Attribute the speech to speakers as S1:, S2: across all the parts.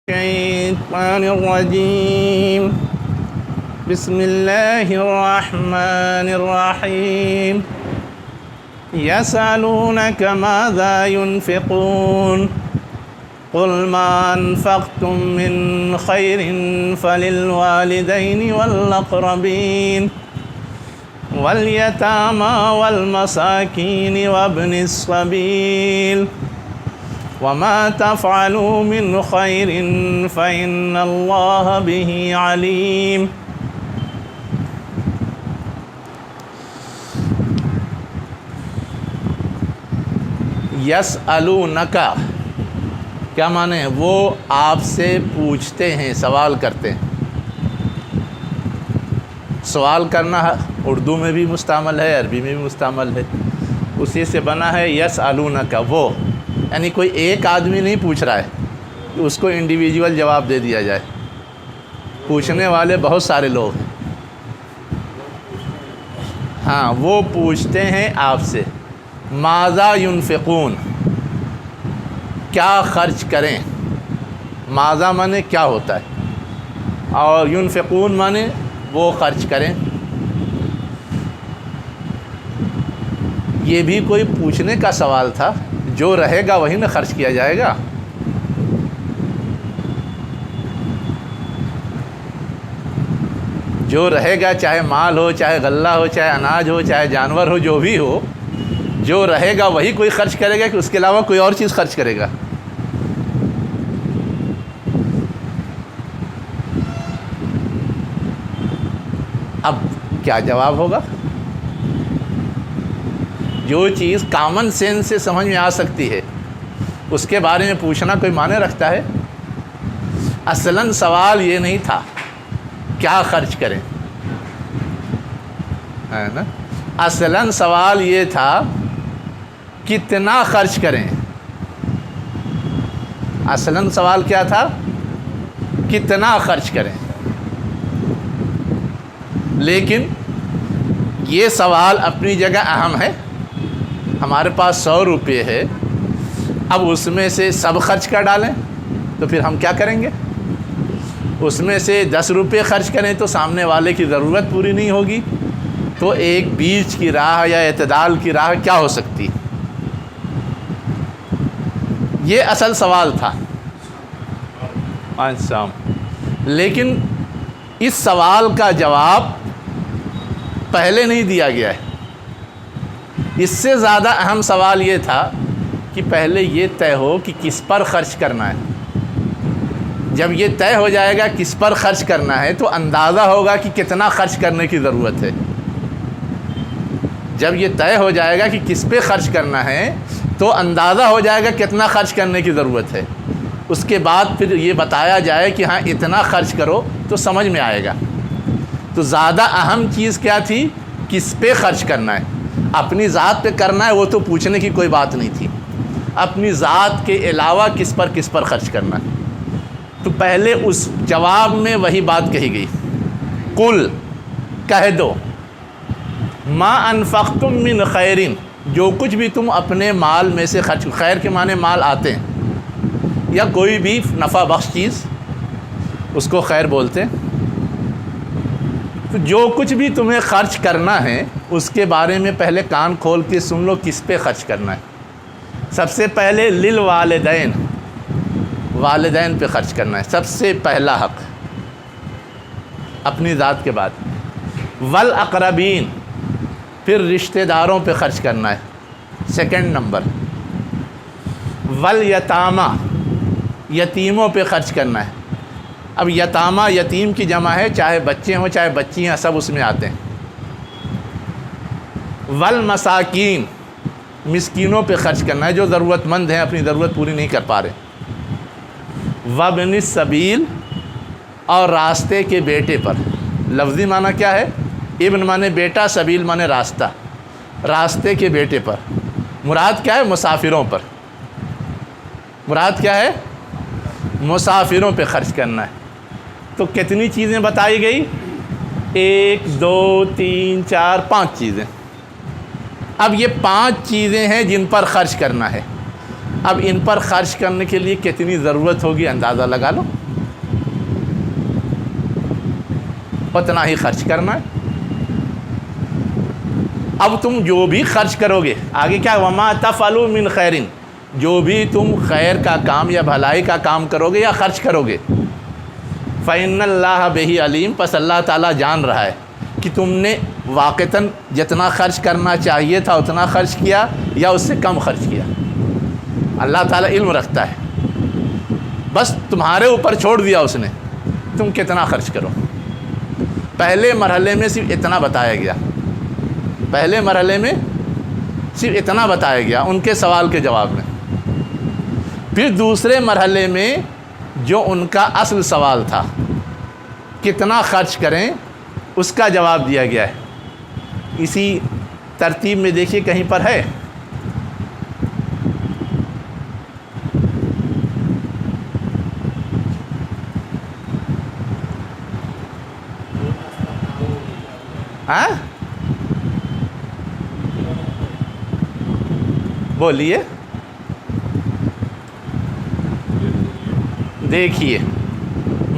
S1: الشيطان الرجيم بسم الله الرحمن الرحيم يسألونك ماذا ينفقون قل ما أنفقتم من خير فللوالدين والأقربين واليتامى والمساكين وابن السبيل وما تفعلوا من خير فإن الله به عليم یسألونک کیا معنی ہے؟ وہ آپ سے پوچھتے ہیں، سوال کرتے ہیں۔ سوال کرنا اردو میں بھی مستعمل ہے، عربی میں بھی مستعمل ہے، اسی سے بنا ہے یسألونک۔ وہ یعنی کوئی ایک آدمی نہیں پوچھ رہا ہے کہ اس کو انڈیویجول جواب دے دیا جائے، پوچھنے والے بہت سارے لوگ ہیں۔ ہاں، وہ پوچھتے ہیں آپ سے ماذا ينفقون، کیا خرچ کریں۔ ماذا مانے کیا ہوتا ہے، اور ينفقون مانے وہ خرچ کریں۔ یہ بھی کوئی پوچھنے کا سوال تھا، جو رہے گا وہی نہ خرچ کیا جائے گا۔ جو رہے گا، چاہے مال ہو، چاہے غلہ ہو، چاہے اناج ہو، چاہے جانور ہو، جو بھی ہو، جو رہے گا وہی کوئی خرچ کرے گا کہ اس کے علاوہ کوئی اور چیز خرچ کرے گا؟ اب کیا جواب ہوگا؟ جو چیز کامن سینس سے سمجھ میں آ سکتی ہے اس کے بارے میں پوچھنا کوئی معنی رکھتا ہے؟ اصلاً سوال یہ نہیں تھا کیا خرچ کریں، ہے نا؟ اصلاً سوال یہ تھا کتنا خرچ کریں۔ اصلاً سوال کیا تھا؟ کتنا خرچ کریں۔ لیکن یہ سوال اپنی جگہ اہم ہے۔ ہمارے پاس 100 روپے ہے، اب اس میں سے سب خرچ کر ڈالیں تو پھر ہم کیا کریں گے؟ اس میں سے 10 روپے خرچ کریں تو سامنے والے کی ضرورت پوری نہیں ہوگی، تو ایک بیچ کی راہ یا اعتدال کی راہ کیا ہو سکتی؟ یہ اصل سوال تھا۔ لیکن اس سوال کا جواب پہلے نہیں دیا گیا ہے۔ اس سے زیادہ اہم سوال یہ تھا کہ پہلے یہ طے ہو کہ کس پر خرچ کرنا ہے۔ جب یہ طے ہو جائے گا کس پر خرچ کرنا ہے تو اندازہ ہوگا کہ کتنا خرچ کرنے کی ضرورت ہے۔ جب یہ طے ہو جائے گا کہ کس پہ خرچ کرنا ہے تو اندازہ ہو جائے گا کتنا خرچ کرنے کی ضرورت ہے۔ اس کے بعد پھر یہ بتایا جائے کہ ہاں اتنا خرچ کرو تو سمجھ میں آئے گا۔ تو زیادہ اہم چیز کیا تھی؟ کس پہ خرچ کرنا ہے۔ اپنی ذات پہ کرنا ہے وہ تو پوچھنے کی کوئی بات نہیں تھی، اپنی ذات کے علاوہ کس پر خرچ کرنا ہے۔ تو پہلے اس جواب میں وہی بات کہی گئی، قل کہہ دو، ما انفقتم من خیر، جو کچھ بھی تم اپنے مال میں سے خرچ، خیر کے معنی مال آتے ہیں یا کوئی بھی نفع بخش چیز، اس کو خیر بولتے ہیں۔ تو جو کچھ بھی تمہیں خرچ کرنا ہے اس کے بارے میں پہلے کان کھول کے سن لو کس پہ خرچ کرنا ہے۔ سب سے پہلے للوالدین، والدین پہ خرچ کرنا ہے، سب سے پہلا حق اپنی ذات کے بعد۔ والاقربین، پھر رشتہ داروں پہ خرچ کرنا ہے، سیکنڈ نمبر۔ والیتامہ، یتیموں پہ خرچ کرنا ہے۔ اب یتامہ یتیم کی جمع ہے، چاہے بچے ہوں چاہے بچیاں، سب اس میں آتے ہیں۔ والمساکین، مسکینوں پہ خرچ کرنا ہے جو ضرورت مند ہیں، اپنی ضرورت پوری نہیں کر پا رہے۔ وابن السبیل، اور راستے کے بیٹے پر۔ لفظی معنی کیا ہے؟ ابن معنی بیٹا، سبیل معنی راستہ، راستے کے بیٹے پر۔ مراد کیا ہے؟ مسافروں پر۔ مراد کیا ہے؟ مسافروں پہ خرچ کرنا ہے۔ تو کتنی چیزیں بتائی گئی؟ 1 2 3 4 5 چیزیں۔ اب یہ 5 چیزیں ہیں جن پر خرچ کرنا ہے۔ اب ان پر خرچ کرنے کے لیے کتنی ضرورت ہوگی اندازہ لگا لو، اتنا ہی خرچ کرنا ہے۔ اب تم جو بھی خرچ کرو گے، آگے کیا، وما تفعلوا من خیر، جو بھی تم خیر کا کام یا بھلائی کا کام کرو گے یا خرچ کرو گے، فإن اللہ بہ علیم، پس اللہ تعالیٰ جان رہا ہے کہ تم نے واقعتاً جتنا خرچ کرنا چاہیے تھا اتنا خرچ کیا یا اس سے کم خرچ کیا۔ اللہ تعالیٰ علم رکھتا ہے، بس تمہارے اوپر چھوڑ دیا اس نے، تم کتنا خرچ کرو۔ پہلے مرحلے میں صرف اتنا بتایا گیا، پہلے مرحلے میں صرف اتنا بتایا گیا ان کے سوال کے جواب میں۔ پھر دوسرے مرحلے میں جو ان کا اصل سوال تھا، کتنا خرچ کریں، اس کا جواب دیا گیا ہے۔ اسی ترتیب میں دیکھیے کہیں پر ہے، ہاں بولیے، دیکھیے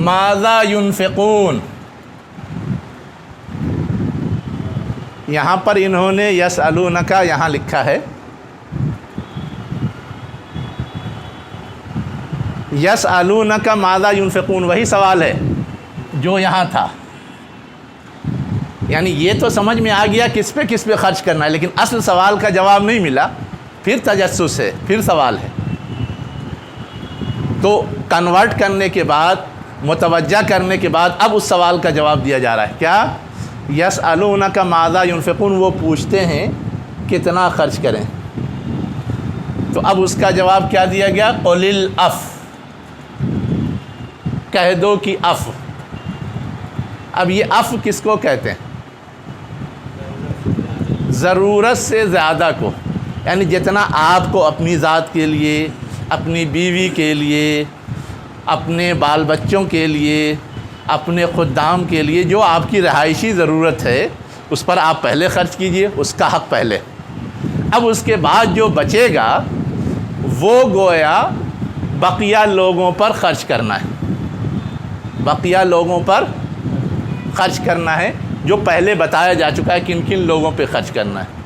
S1: ماذا ينفقون، یہاں پر انہوں نے یسألونک یہاں لکھا ہے، یسألونک ماذا ينفقون وہی سوال ہے جو یہاں تھا، یعنی یہ تو سمجھ میں آ گیا کس پہ خرچ کرنا ہے، لیکن اصل سوال کا جواب نہیں ملا، پھر تجسس ہے، پھر سوال ہے۔ تو کنورٹ کرنے کے بعد، متوجہ کرنے کے بعد اب اس سوال کا جواب دیا جا رہا ہے، کیا، یسألونک ماذا ينفقون، وہ پوچھتے ہیں کتنا خرچ کریں، تو اب اس کا جواب کیا دیا گیا، قل العف، کہہ دو کہ عفو۔ اب یہ عفو کس کو کہتے ہیں، ضرورت سے زیادہ کو، یعنی جتنا آپ کو اپنی ذات کے لیے، اپنی بیوی کے لیے، اپنے بال بچوں کے لیے، اپنے خدام کے لیے جو آپ کی رہائشی ضرورت ہے اس پر آپ پہلے خرچ کیجئے، اس کا حق پہلے۔ اب اس کے بعد جو بچے گا وہ گویا بقیہ لوگوں پر خرچ کرنا ہے، بقیہ لوگوں پر خرچ کرنا ہے، جو پہلے بتایا جا چکا ہے کن کن لوگوں پہ خرچ کرنا ہے۔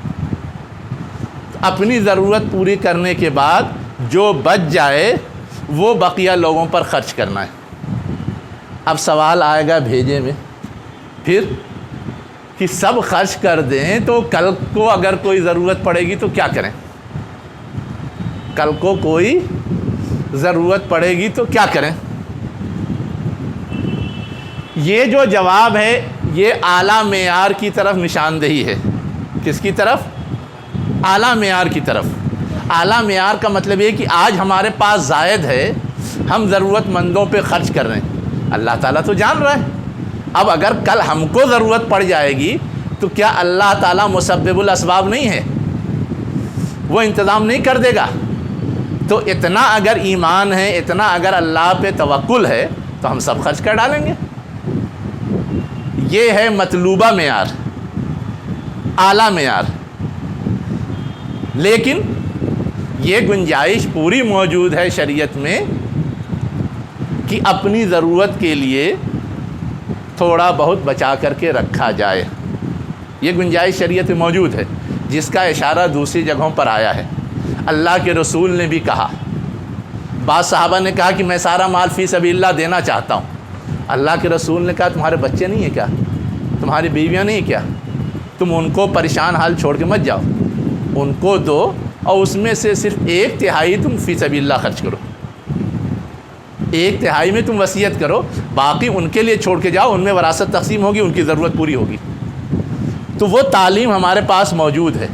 S1: اپنی ضرورت پوری کرنے کے بعد جو بچ جائے وہ بقیہ لوگوں پر خرچ کرنا ہے۔ اب سوال آئے گا بھیجے میں پھر کہ سب خرچ کر دیں تو کل کو اگر کوئی ضرورت پڑے گی تو کیا کریں، کل کو کوئی ضرورت پڑے گی تو کیا کریں۔ یہ جو جواب ہے یہ اعلیٰ معیار کی طرف نشاندہی ہے، کس کی طرف، اعلیٰ معیار کی طرف۔ اعلیٰ معیار کا مطلب یہ کہ آج ہمارے پاس زائد ہے، ہم ضرورت مندوں پہ خرچ کر رہے ہیں، اللہ تعالیٰ تو جان رہا ہے۔ اب اگر کل ہم کو ضرورت پڑ جائے گی تو کیا اللہ تعالیٰ مسبب الاسباب نہیں ہے، وہ انتظام نہیں کر دے گا؟ تو اتنا اگر ایمان ہے، اتنا اگر اللہ پہ توکل ہے تو ہم سب خرچ کر ڈالیں گے۔ یہ ہے مطلوبہ معیار، اعلیٰ معیار۔ لیکن یہ گنجائش پوری موجود ہے شریعت میں کہ اپنی ضرورت کے لیے تھوڑا بہت بچا کر کے رکھا جائے، یہ گنجائش شریعت میں موجود ہے، جس کا اشارہ دوسری جگہوں پر آیا ہے۔ اللہ کے رسول نے بھی کہا، بعض صحابہ نے کہا کہ میں سارا مال فی سبیل اللہ دینا چاہتا ہوں، اللہ کے رسول نے کہا تمہارے بچے نہیں ہیں کیا، تمہاری بیویاں نہیں ہیں کیا، تم ان کو پریشان حال چھوڑ کے مت جاؤ، ان کو دو اور اس میں سے صرف 1/3 تم فی سبیل اللہ خرچ کرو، 1/3 میں تم وصیت کرو، باقی ان کے لیے چھوڑ کے جاؤ، ان میں وراثت تقسیم ہوگی، ان کی ضرورت پوری ہوگی۔ تو وہ تعلیم ہمارے پاس موجود ہے،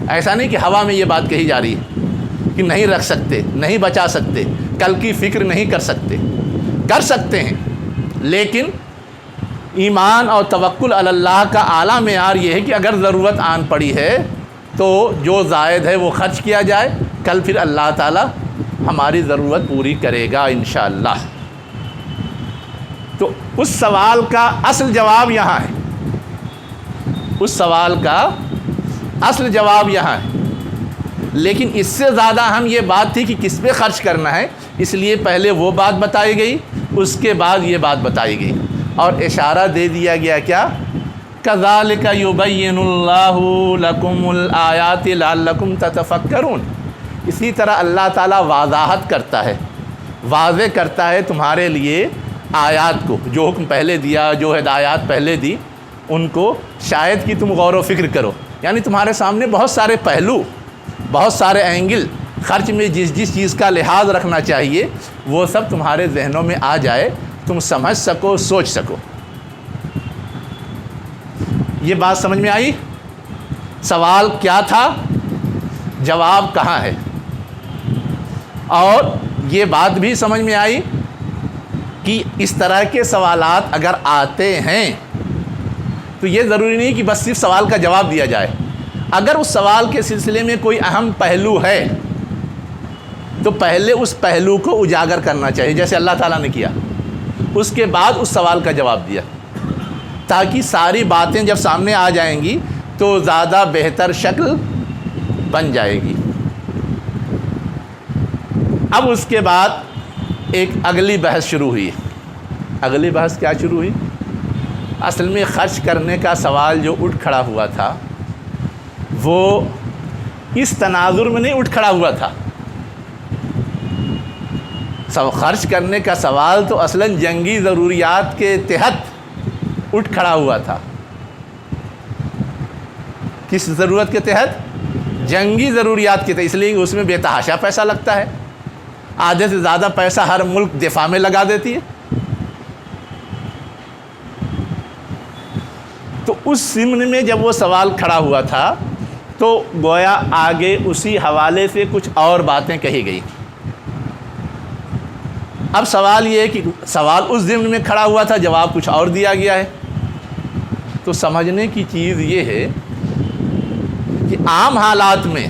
S1: ایسا نہیں کہ ہوا میں یہ بات کہی جا رہی ہے کہ نہیں رکھ سکتے، نہیں بچا سکتے، کل کی فکر نہیں کر سکتے، کر سکتے ہیں، لیکن ایمان اور توکل علی اللہ کا اعلیٰ معیار یہ ہے کہ اگر ضرورت آن پڑی ہے تو جو زائد ہے وہ خرچ کیا جائے، کل پھر اللہ تعالی ہماری ضرورت پوری کرے گا انشاءاللہ۔ تو اس سوال کا اصل جواب یہاں ہے، اس سوال کا اصل جواب یہاں ہے لیکن اس سے زیادہ اہم یہ بات تھی کہ کس پہ خرچ کرنا ہے، اس لیے پہلے وہ بات بتائی گئی، اس کے بعد یہ بات بتائی گئی، اور اشارہ دے دیا گیا کیا، کذالک یبین اللہ لکم الآیات لعلکم تتفکرون۔ اسی طرح اللہ تعالیٰ وضاحت کرتا ہے، واضح کرتا ہے تمہارے لیے آیات کو، جو حکم پہلے دیا، جو ہدایات پہلے دی، ان کو شاید کہ تم غور و فکر کرو۔ یعنی تمہارے سامنے بہت سارے پہلو، بہت سارے اینگل، خرچ میں جس جس چیز کا لحاظ رکھنا چاہیے وہ سب تمہارے ذہنوں میں آ جائے، تم سمجھ سکو، سوچ سکو۔ یہ بات سمجھ میں آئی؟ سوال کیا تھا، جواب کہاں ہے؟ اور یہ بات بھی سمجھ میں آئی کہ اس طرح کے سوالات اگر آتے ہیں تو یہ ضروری نہیں کہ بس صرف سوال کا جواب دیا جائے۔ اگر اس سوال کے سلسلے میں کوئی اہم پہلو ہے تو پہلے اس پہلو کو اجاگر کرنا چاہیے، جیسے اللہ تعالیٰ نے کیا، اس کے بعد اس سوال کا جواب دیا، تاکہ ساری باتیں جب سامنے آ جائیں گی تو زیادہ بہتر شکل بن جائے گی۔ اب اس کے بعد ایک اگلی بحث شروع ہوئی۔ اگلی بحث کیا شروع ہوئی؟ اصل میں خرچ کرنے کا سوال جو اٹھ کھڑا ہوا تھا وہ اس تناظر میں نہیں اٹھ کھڑا ہوا تھا۔ خرچ کرنے کا سوال تو اصلاً جنگی ضروریات کے تحت اٹھ کھڑا ہوا تھا۔ کس ضرورت کے تحت؟ جنگی ضروریات کے تحت، اس لیے اس میں بے تحاشا پیسہ لگتا ہے، آدھے سے زیادہ پیسہ ہر ملک دفاع میں لگا دیتی ہے۔ تو اس ضمن میں جب وہ سوال کھڑا ہوا تھا تو گویا آگے اسی حوالے سے کچھ اور باتیں کہی گئی۔ اب سوال یہ ہے کہ سوال اس ضمن میں کھڑا ہوا تھا، جواب کچھ اور دیا گیا ہے۔ تو سمجھنے کی چیز یہ ہے کہ عام حالات میں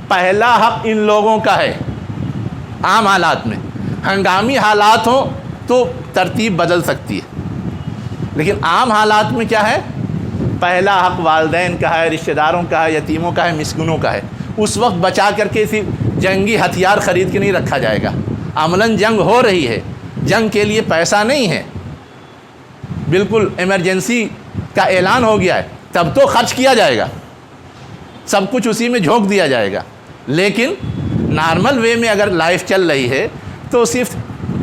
S1: پہلا حق ان لوگوں کا ہے، عام حالات میں۔ ہنگامی حالات ہوں تو ترتیب بدل سکتی ہے، لیکن عام حالات میں کیا ہے؟ پہلا حق والدین کا ہے، رشتہ داروں کا ہے، یتیموں کا ہے، مسکینوں کا ہے۔ اس وقت بچا کر کے صرف جنگی ہتھیار خرید کے نہیں رکھا جائے گا۔ عملاً جنگ ہو رہی ہے، جنگ کے لیے پیسہ نہیں ہے، بالکل ایمرجنسی کا اعلان ہو گیا ہے، تب تو خرچ کیا جائے گا، سب کچھ اسی میں جھونک دیا جائے گا۔ لیکن نارمل وے میں اگر لائف چل رہی ہے تو صرف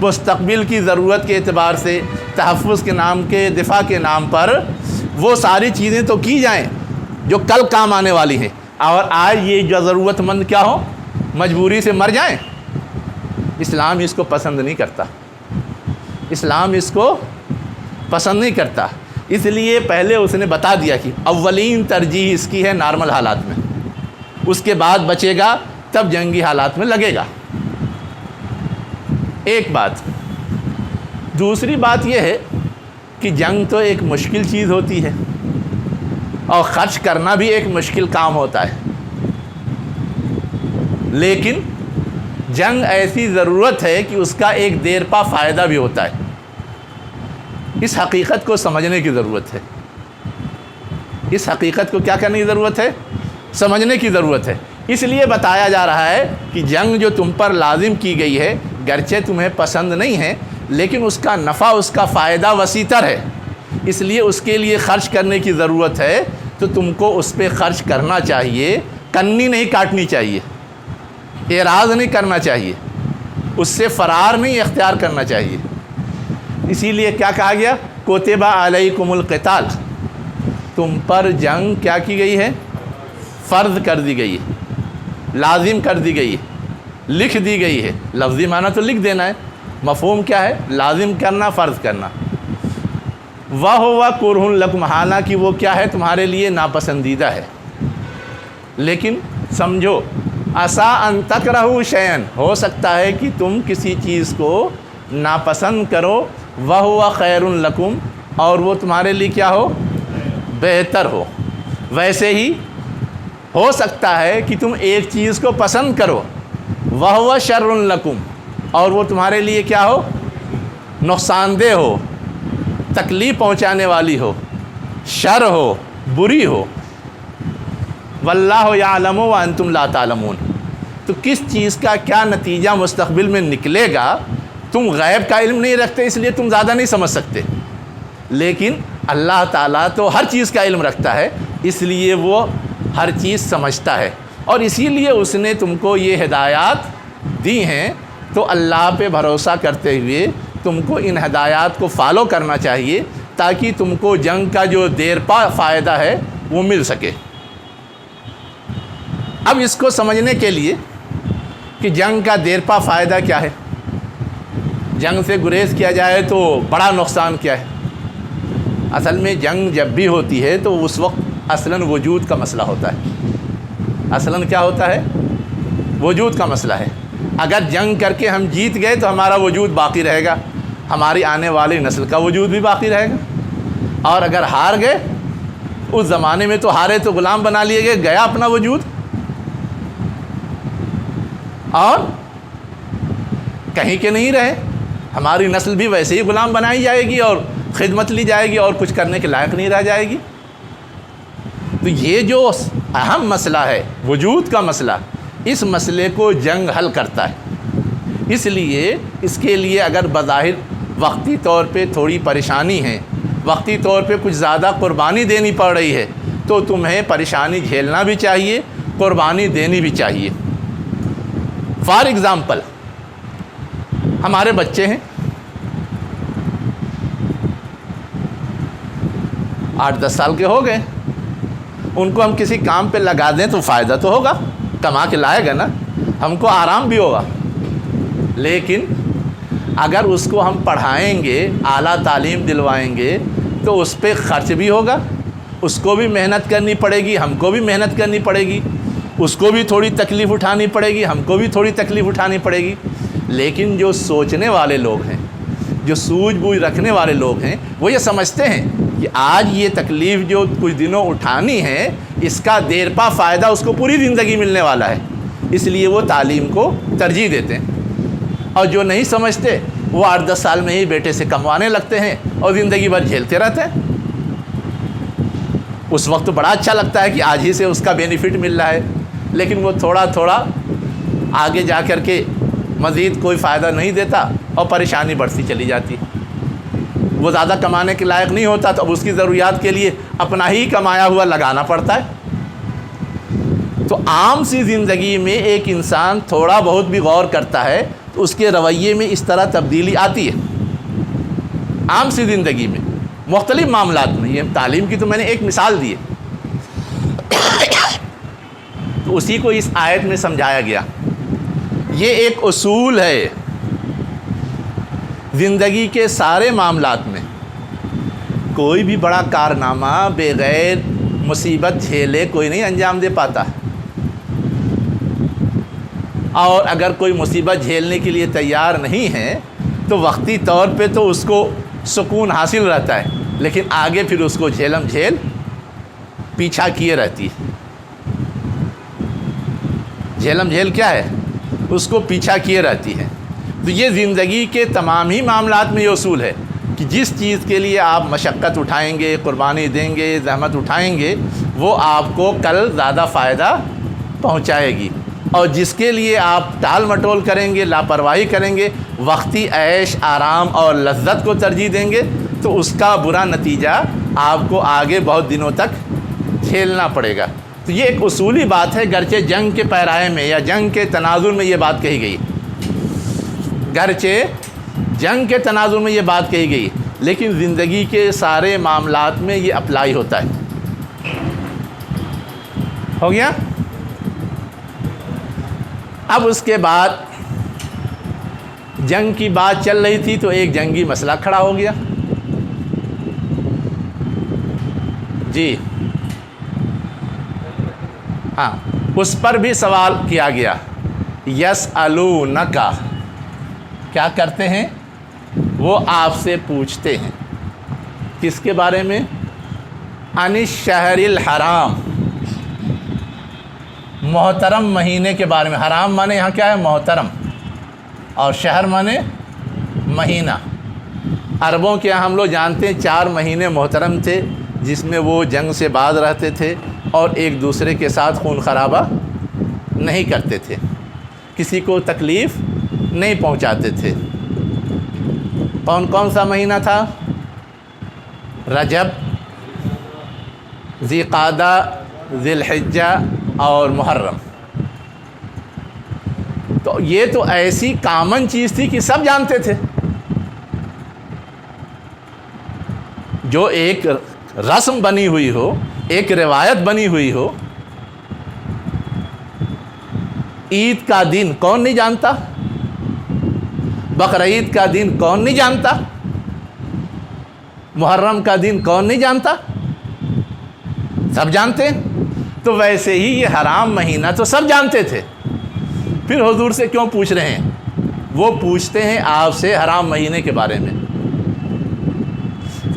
S1: مستقبل کی ضرورت کے اعتبار سے، تحفظ کے نام کے، دفاع کے نام پر وہ ساری چیزیں تو کی جائیں جو کل کام آنے والی ہیں، اور آج یہ جو ضرورت مند کیا ہو، مجبوری سے مر جائیں۔ اسلام اس کو پسند نہیں کرتا، اسلام اس کو پسند نہیں کرتا۔ اس لیے پہلے اس نے بتا دیا کہ اولین ترجیح اس کی ہے نارمل حالات میں، اس کے بعد بچے گا تب جنگی حالات میں لگے گا۔ ایک بات۔ دوسری بات یہ ہے کہ جنگ تو ایک مشکل چیز ہوتی ہے اور خرچ کرنا بھی ایک مشکل کام ہوتا ہے، لیکن جنگ ایسی ضرورت ہے کہ اس کا ایک دیر پا فائدہ بھی ہوتا ہے۔ اس حقیقت کو سمجھنے کی ضرورت ہے، اس حقیقت کو کیا کرنے کی ضرورت ہے؟ سمجھنے کی ضرورت ہے۔ اس لیے بتایا جا رہا ہے کہ جنگ جو تم پر لازم کی گئی ہے، گرچہ تمہیں پسند نہیں ہے، لیکن اس کا نفع، اس کا فائدہ وسیع تر ہے، اس لیے اس کے لیے خرچ کرنے کی ضرورت ہے، تو تم کو اس پہ خرچ کرنا چاہیے، کنی نہیں کاٹنی چاہیے، اعراض نہیں کرنا چاہیے، اس سے فرار نہیں اختیار کرنا چاہیے۔ اسی لیے کیا کہا گیا؟ کتب علیکم القتال، تم پر جنگ کیا کی گئی ہے؟ فرض کر دی گئی ہے، لازم کر دی گئی ہے، لکھ دی گئی ہے۔ لفظی معنی تو لکھ دینا ہے، مفہوم کیا ہے؟ لازم کرنا، فرض کرنا۔ وَهُوَ كُرْهٌ لَكُمْ، حالانکہ وہ کیا ہے؟ تمہارے لیے ناپسندیدہ ہے۔ لیکن سمجھو، عَسَىٰ أَن تَكْرَهُوا شَيْئًا، ہو سکتا ہے کہ تم کسی چیز کو ناپسند کرو، وَهُوَ خَيْرٌ لَكُمْ، اور وہ تمہارے لیے کیا ہو؟ بہتر ہو۔ ویسے ہی ہو سکتا ہے کہ تم ایک چیز کو پسند کرو، وَهُوَ شَرٌ لَكُمْ، اور وہ تمہارے لیے کیا ہو؟ نقصان دہ ہو، تکلیف پہنچانے والی ہو، شر ہو، بری ہو۔ واللہ یعلم وانتم لا تعلمون۔ تو کس چیز کا کیا نتیجہ مستقبل میں نکلے گا تم غیب کا علم نہیں رکھتے، اس لیے تم زیادہ نہیں سمجھ سکتے، لیکن اللہ تعالیٰ تو ہر چیز کا علم رکھتا ہے، اس لیے وہ ہر چیز سمجھتا ہے، اور اسی لیے اس نے تم کو یہ ہدایات دی ہیں۔ تو اللہ پہ بھروسہ کرتے ہوئے تم کو ان ہدایات کو فالو کرنا چاہیے تاکہ تم کو جنگ کا جو دیرپا فائدہ ہے وہ مل سکے۔ اب اس کو سمجھنے کے لیے کہ جنگ کا دیرپا فائدہ کیا ہے، جنگ سے گریز کیا جائے تو بڑا نقصان کیا ہے۔ اصل میں جنگ جب بھی ہوتی ہے تو اس وقت اصلاً وجود کا مسئلہ ہوتا ہے۔ اصلاً کیا ہوتا ہے؟ وجود کا مسئلہ ہے۔ اگر جنگ کر کے ہم جیت گئے تو ہمارا وجود باقی رہے گا، ہماری آنے والی نسل کا وجود بھی باقی رہے گا، اور اگر ہار گئے، اس زمانے میں تو ہارے تو غلام بنا لیے گئے، گیا اپنا وجود، اور کہیں کے نہیں رہے، ہماری نسل بھی ویسے ہی غلام بنائی جائے گی اور خدمت لی جائے گی اور کچھ کرنے کے لائق نہیں رہ جائے گی۔ تو یہ جو اہم مسئلہ ہے وجود کا مسئلہ، اس مسئلے کو جنگ حل کرتا ہے۔ اس لیے اس کے لیے اگر بظاہر وقتی طور پہ تھوڑی پریشانی ہے، وقتی طور پہ کچھ زیادہ قربانی دینی پڑ رہی ہے، تو تمہیں پریشانی جھیلنا بھی چاہیے، قربانی دینی بھی چاہیے۔ فار ایگزامپل، ہمارے بچے ہیں 8-10 سال کے ہو گئے، ان کو ہم کسی کام پہ لگا دیں تو فائدہ تو ہوگا، کما کے لائے گا نا، ہم کو آرام بھی ہوگا، لیکن اگر اس کو ہم پڑھائیں گے، اعلیٰ تعلیم دلوائیں گے تو اس پہ خرچ بھی ہوگا، اس کو بھی محنت کرنی پڑے گی، ہم کو بھی محنت کرنی پڑے گی، اس کو بھی تھوڑی تکلیف اٹھانی پڑے گی، ہم کو بھی تھوڑی تکلیف اٹھانی پڑے گی۔ لیکن جو سوچنے والے لوگ ہیں، جو سوجھ بوجھ رکھنے والے لوگ ہیں، وہ یہ سمجھتے ہیں کہ آج یہ تکلیف جو کچھ دنوں اٹھانی ہے، اس کا دیرپا فائدہ اس کو پوری زندگی ملنے والا ہے، اس لیے وہ تعلیم کو ترجیح دیتے ہیں۔ اور جو نہیں سمجھتے وہ 8-10 سال میں ہی بیٹے سے کموانے لگتے ہیں اور زندگی بھر جھیلتے رہتے ہیں۔ اس وقت تو بڑا اچھا لگتا ہے کہ آج ہی سے اس کا بینیفٹ مل رہا ہے، لیکن وہ تھوڑا تھوڑا آگے جا کر کے مزید کوئی فائدہ نہیں دیتا اور پریشانی بڑھتی چلی جاتی ہے۔ وہ زیادہ کمانے کے لائق نہیں ہوتا تو اب اس کی ضروریات کے لیے اپنا ہی کمایا ہوا لگانا پڑتا ہے۔ تو عام سی زندگی میں ایک انسان تھوڑا بہت بھی غور کرتا ہے تو اس کے رویے میں اس طرح تبدیلی آتی ہے۔ عام سی زندگی میں مختلف معاملات میں، یہ تعلیم کی تو میں نے ایک مثال دی ہے، تو اسی کو اس آیت میں سمجھایا گیا۔ یہ ایک اصول ہے زندگی کے سارے معاملات میں، کوئی بھی بڑا کارنامہ بغیر مصیبت جھیلے کوئی نہیں انجام دے پاتا، اور اگر کوئی مصیبت جھیلنے کے لیے تیار نہیں ہے تو وقتی طور پہ تو اس کو سکون حاصل رہتا ہے، لیکن آگے پھر اس کو جھیلم جھیل پیچھا کیے رہتی ہے۔ جھیلم جھیل کیا ہے؟ اس کو پیچھا کیے رہتی ہے۔ تو یہ زندگی کے تمام ہی معاملات میں یہ اصول ہے کہ جس چیز کے لیے آپ مشقت اٹھائیں گے، قربانی دیں گے، زحمت اٹھائیں گے، وہ آپ کو کل زیادہ فائدہ پہنچائے گی، اور جس کے لیے آپ ٹال مٹول کریں گے، لاپرواہی کریں گے، وقتی عیش آرام اور لذت کو ترجیح دیں گے، تو اس کا برا نتیجہ آپ کو آگے بہت دنوں تک جھیلنا پڑے گا۔ تو یہ ایک اصولی بات ہے، گرچہ جنگ کے پیرائے میں یا جنگ کے تناظر میں یہ بات کہی گئی، گرچہ جنگ کے تناظر میں یہ بات کہی گئی، لیکن زندگی کے سارے معاملات میں یہ اپلائی ہوتا ہے۔ ہو گیا؟ اب اس کے بعد جنگ کی بات چل رہی تھی تو ایک جنگی مسئلہ کھڑا ہو گیا۔ جی ہاں، اس پر بھی سوال کیا گیا۔ یسألونک، کیا کرتے ہیں؟ وہ آپ سے پوچھتے ہیں، کس کے بارے میں؟ عن الشہر الحرام، محترم مہینے کے بارے میں۔ حرام مانے یہاں کیا ہے؟ محترم، اور شہر مانے مہینہ۔ عربوں کے یہاں ہم لوگ جانتے ہیں 4 مہینے محترم تھے، جس میں وہ جنگ سے باز رہتے تھے اور ایک دوسرے کے ساتھ خون خرابہ نہیں کرتے تھے، کسی کو تکلیف نہیں پہنچاتے تھے۔ کون کون سا مہینہ تھا؟ رجب، ذی قعدہ، ذی الحجہ اور محرم۔ تو یہ تو ایسی کامن چیز تھی کہ سب جانتے تھے۔ جو ایک رسم بنی ہوئی ہو، ایک روایت بنی ہوئی ہو، عید کا دن کون نہیں جانتا؟ بقرعید کا دن کون نہیں جانتا؟ محرم کا دن کون نہیں جانتا؟ سب جانتے ہیں۔ تو ویسے ہی یہ حرام مہینہ تو سب جانتے تھے، پھر حضور سے کیوں پوچھ رہے ہیں؟ وہ پوچھتے ہیں آپ سے حرام مہینے کے بارے میں۔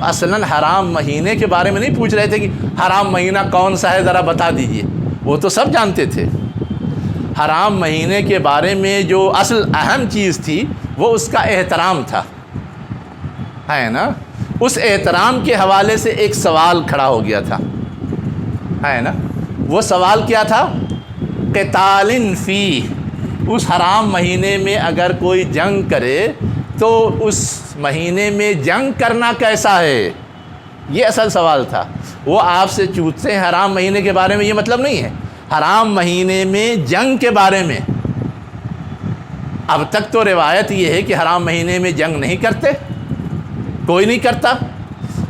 S1: اصلاً حرام مہینے کے بارے میں نہیں پوچھ رہے تھے کہ حرام مہینہ کون سا ہے ذرا بتا دیجئے، وہ تو سب جانتے تھے۔ حرام مہینے کے بارے میں جو اصل اہم چیز تھی وہ اس کا احترام تھا، ہے نا؟ اس احترام کے حوالے سے ایک سوال کھڑا ہو گیا تھا، ہے نا؟ وہ سوال کیا تھا؟ قتال فیہ، اس حرام مہینے میں اگر کوئی جنگ کرے تو اس مہینے میں جنگ کرنا کیسا ہے؟ یہ اصل سوال تھا۔ وہ آپ سے پوچھتے ہیں حرام مہینے کے بارے میں، یہ مطلب نہیں ہے حرام مہینے میں جنگ کے بارے میں۔ اب تک تو روایت یہ ہے کہ حرام مہینے میں جنگ نہیں کرتے، کوئی نہیں کرتا،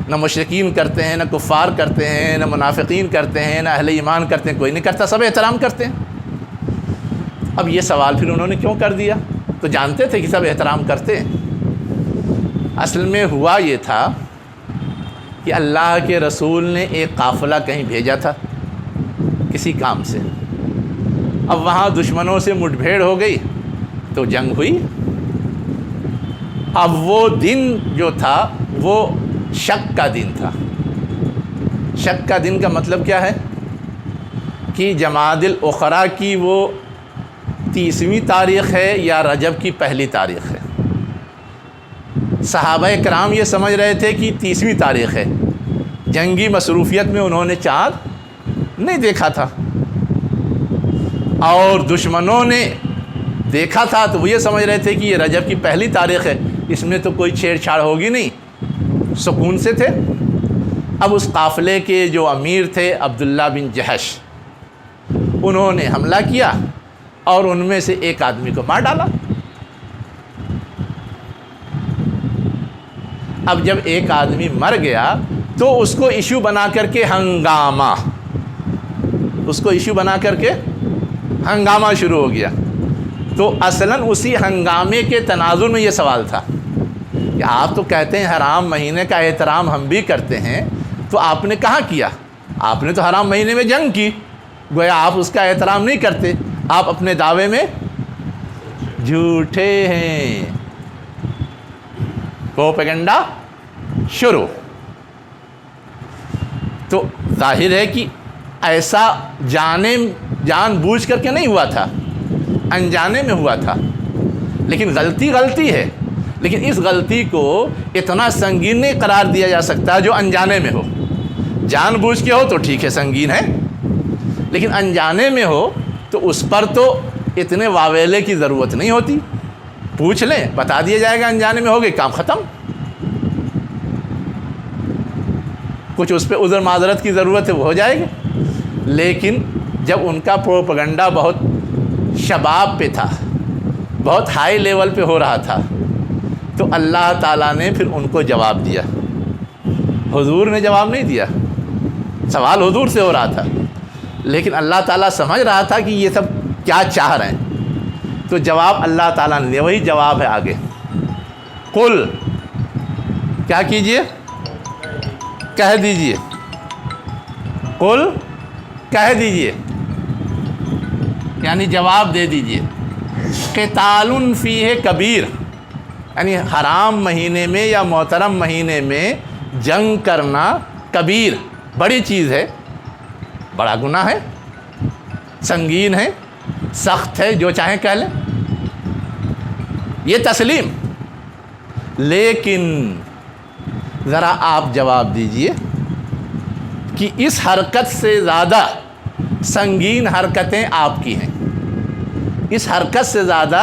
S1: نہ مشرکین کرتے ہیں، نہ کفار کرتے ہیں، نہ منافقین کرتے ہیں، نہ اہل ایمان کرتے ہیں، کوئی نہیں کرتا، سب احترام کرتے ہیں۔ اب یہ سوال پھر انہوں نے کیوں کر دیا؟ تو جانتے تھے کہ سب احترام کرتے ہیں۔ اصل میں ہوا یہ تھا کہ اللہ کے رسول نے ایک قافلہ کہیں بھیجا تھا کسی کام سے، اب وہاں دشمنوں سے مٹ بھیڑ ہو گئی تو جنگ ہوئی۔ اب وہ دن جو تھا وہ شک کا دن تھا۔ شک کا دن کا مطلب کیا ہے؟ کہ جمادی الاخری کی وہ 30ویں تاریخ ہے یا رجب کی پہلی تاریخ ہے۔ صحابہ کرام یہ سمجھ رہے تھے کہ 30ویں تاریخ ہے، جنگی مصروفیت میں انہوں نے چاند نہیں دیکھا تھا، اور دشمنوں نے دیکھا تھا تو وہ یہ سمجھ رہے تھے کہ یہ رجب کی پہلی تاریخ ہے، اس میں تو کوئی چھیڑ چھاڑ ہوگی نہیں، سکون سے تھے۔ اب اس قافلے کے جو امیر تھے عبداللہ بن جہش، انہوں نے حملہ کیا اور ان میں سے ایک آدمی کو مار ڈالا۔ اب جب ایک آدمی مر گیا تو اس کو ایشو بنا کر کے ہنگامہ، اس کو ایشو بنا کر کے ہنگامہ شروع ہو گیا۔ تو اصلاً اسی ہنگامے کے تناظر میں یہ سوال تھا کہ آپ تو کہتے ہیں حرام مہینے کا احترام ہم بھی کرتے ہیں، تو آپ نے کہاں کیا؟ آپ نے تو حرام مہینے میں جنگ کی، گویا آپ اس کا احترام نہیں کرتے، آپ اپنے دعوے میں جھوٹے ہیں۔ پروپیگنڈا شروع۔ تو ظاہر ہے کہ ایسا جان بوجھ کر کے نہیں ہوا تھا، انجانے میں ہوا تھا، لیکن غلطی ہے، لیکن اس غلطی کو اتنا سنگین نہیں قرار دیا جا سکتا جو انجانے میں ہو۔ جان بوجھ کے ہو تو ٹھیک ہے، سنگین ہے، لیکن انجانے میں ہو تو اس پر تو اتنے واویلے کی ضرورت نہیں ہوتی، پوچھ لیں بتا دیا جائے گا انجانے میں ہو گئی، کام ختم۔ کچھ اس پہ عذر معذرت کی ضرورت ہے وہ ہو جائے گی، لیکن جب ان کا پروپیگنڈا بہت شباب پہ تھا، بہت ہائی لیول پہ ہو رہا تھا، تو اللہ تعالیٰ نے پھر ان کو جواب دیا۔ حضور نے جواب نہیں دیا، سوال حضور سے ہو رہا تھا، لیکن اللہ تعالیٰ سمجھ رہا تھا کہ یہ سب کیا چاہ رہے ہیں، تو جواب اللہ تعالیٰ نے دیا۔ وہی جواب ہے آگے، قل، کیا کیجئے؟ کہہ دیجئے، قل کہہ دیجئے، یعنی جواب دے دیجئے، قتال فیہ کبیر، یعنی حرام مہینے میں یا محترم مہینے میں جنگ کرنا کبیر، بڑی چیز ہے، بڑا گناہ ہے، سنگین ہے، سخت ہے، جو چاہیں کہہ لیں، یہ تسلیم۔ لیکن ذرا آپ جواب دیجئے کہ اس حرکت سے زیادہ سنگین حرکتیں آپ کی ہیں، اس حرکت سے زیادہ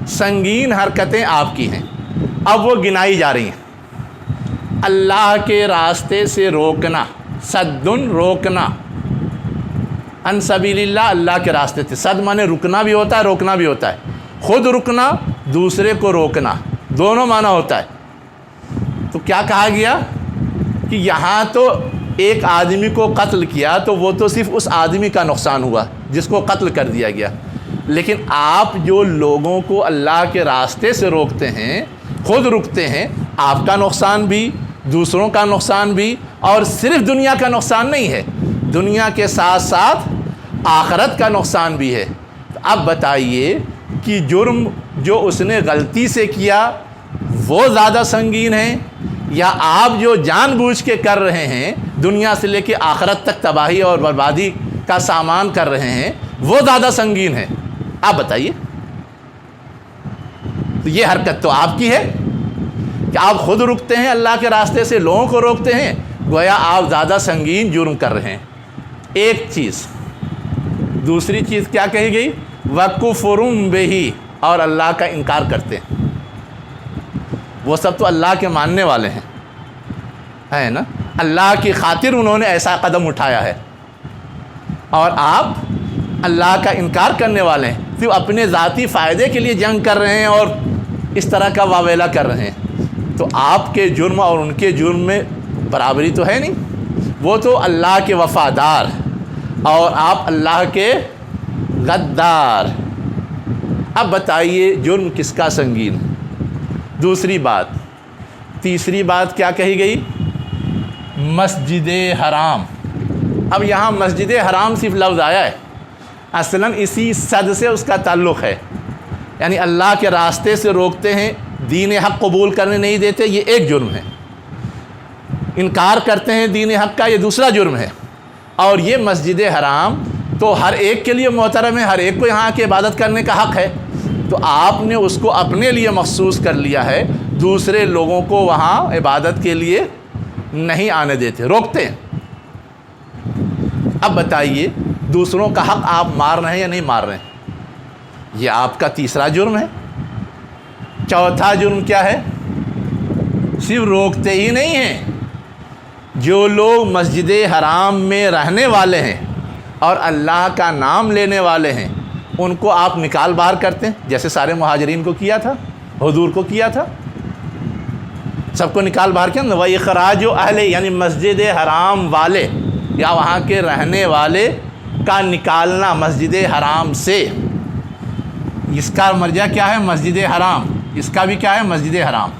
S1: سنگین حرکتیں آپ کی ہیں۔ اب وہ گنائی جا رہی ہیں۔ اللہ کے راستے سے روکنا، صدن روکنا، ان سبیل اللہ، اللہ کے راستے سے۔ صد معنی رکنا بھی ہوتا ہے، روکنا بھی ہوتا ہے، خود رکنا، دوسرے کو روکنا، دونوں معنی ہوتا ہے۔ تو کیا کہا گیا کہ یہاں تو ایک آدمی کو قتل کیا تو وہ تو صرف اس آدمی کا نقصان ہوا جس کو قتل کر دیا گیا، لیکن آپ جو لوگوں کو اللہ کے راستے سے روکتے ہیں، خود رکتے ہیں، آپ کا نقصان بھی، دوسروں کا نقصان بھی، اور صرف دنیا کا نقصان نہیں ہے، دنیا کے ساتھ ساتھ آخرت کا نقصان بھی ہے۔ تو اب بتائیے کہ جرم جو اس نے غلطی سے کیا وہ زیادہ سنگین ہے، یا آپ جو جان بوجھ کے کر رہے ہیں، دنیا سے لے کے آخرت تک تباہی اور بربادی کا سامان کر رہے ہیں، وہ زیادہ سنگین ہے؟ آپ بتائیے۔ تو یہ حرکت تو آپ کی ہے کہ آپ خود رکتے ہیں، اللہ کے راستے سے لوگوں کو روکتے ہیں، گویا آپ زیادہ سنگین جرم کر رہے ہیں۔ ایک چیز۔ دوسری چیز کیا کہی گئی؟ وَكُفْرٌ بِهِ، اور اللہ کا انکار کرتے ہیں۔ وہ سب تو اللہ کے ماننے والے ہیں، ہے نا، اللہ کی خاطر انہوں نے ایسا قدم اٹھایا ہے، اور آپ اللہ کا انکار کرنے والے ہیں، صرف اپنے ذاتی فائدے کے لیے جنگ کر رہے ہیں اور اس طرح کا واویلا کر رہے ہیں۔ تو آپ کے جرم اور ان کے جرم میں برابری تو ہے نہیں، وہ تو اللہ کے وفادار اور آپ اللہ کے غدار۔ اب بتائیے جرم کس کا سنگین؟ دوسری بات۔ تیسری بات کیا کہی گئی؟ مسجد حرام۔ اب یہاں مسجد حرام صرف لفظ آیا ہے، اصلاً اسی صد سے اس کا تعلق ہے، یعنی اللہ کے راستے سے روکتے ہیں، دین حق قبول کرنے نہیں دیتے، یہ ایک جرم ہے، انکار کرتے ہیں دین حق کا، یہ دوسرا جرم ہے، اور یہ مسجد حرام تو ہر ایک کے لیے محترم ہے، ہر ایک کو یہاں کی عبادت کرنے کا حق ہے، تو آپ نے اس کو اپنے لیے مخصوص کر لیا ہے، دوسرے لوگوں کو وہاں عبادت کے لیے نہیں آنے دیتے، روکتے ہیں۔ اب بتائیے دوسروں کا حق آپ مار رہے ہیں یا نہیں مار رہے ہیں؟ یہ آپ کا تیسرا جرم ہے۔ چوتھا جرم کیا ہے؟ صرف روکتے ہی نہیں ہیں، جو لوگ مسجد حرام میں رہنے والے ہیں اور اللہ کا نام لینے والے ہیں، ان کو آپ نکال باہر کرتے ہیں، جیسے سارے مہاجرین کو کیا تھا، حضور کو کیا تھا، سب کو نکال باہر کیا۔ وَإِخْرَاجُ أَهْلِ، یعنی مسجد حرام والے یا وہاں کے رہنے والے کا نکالنا مسجد حرام سے۔ اس کا مرجع کیا ہے؟ مسجد حرام، اس کا بھی کیا ہے؟ مسجد حرام۔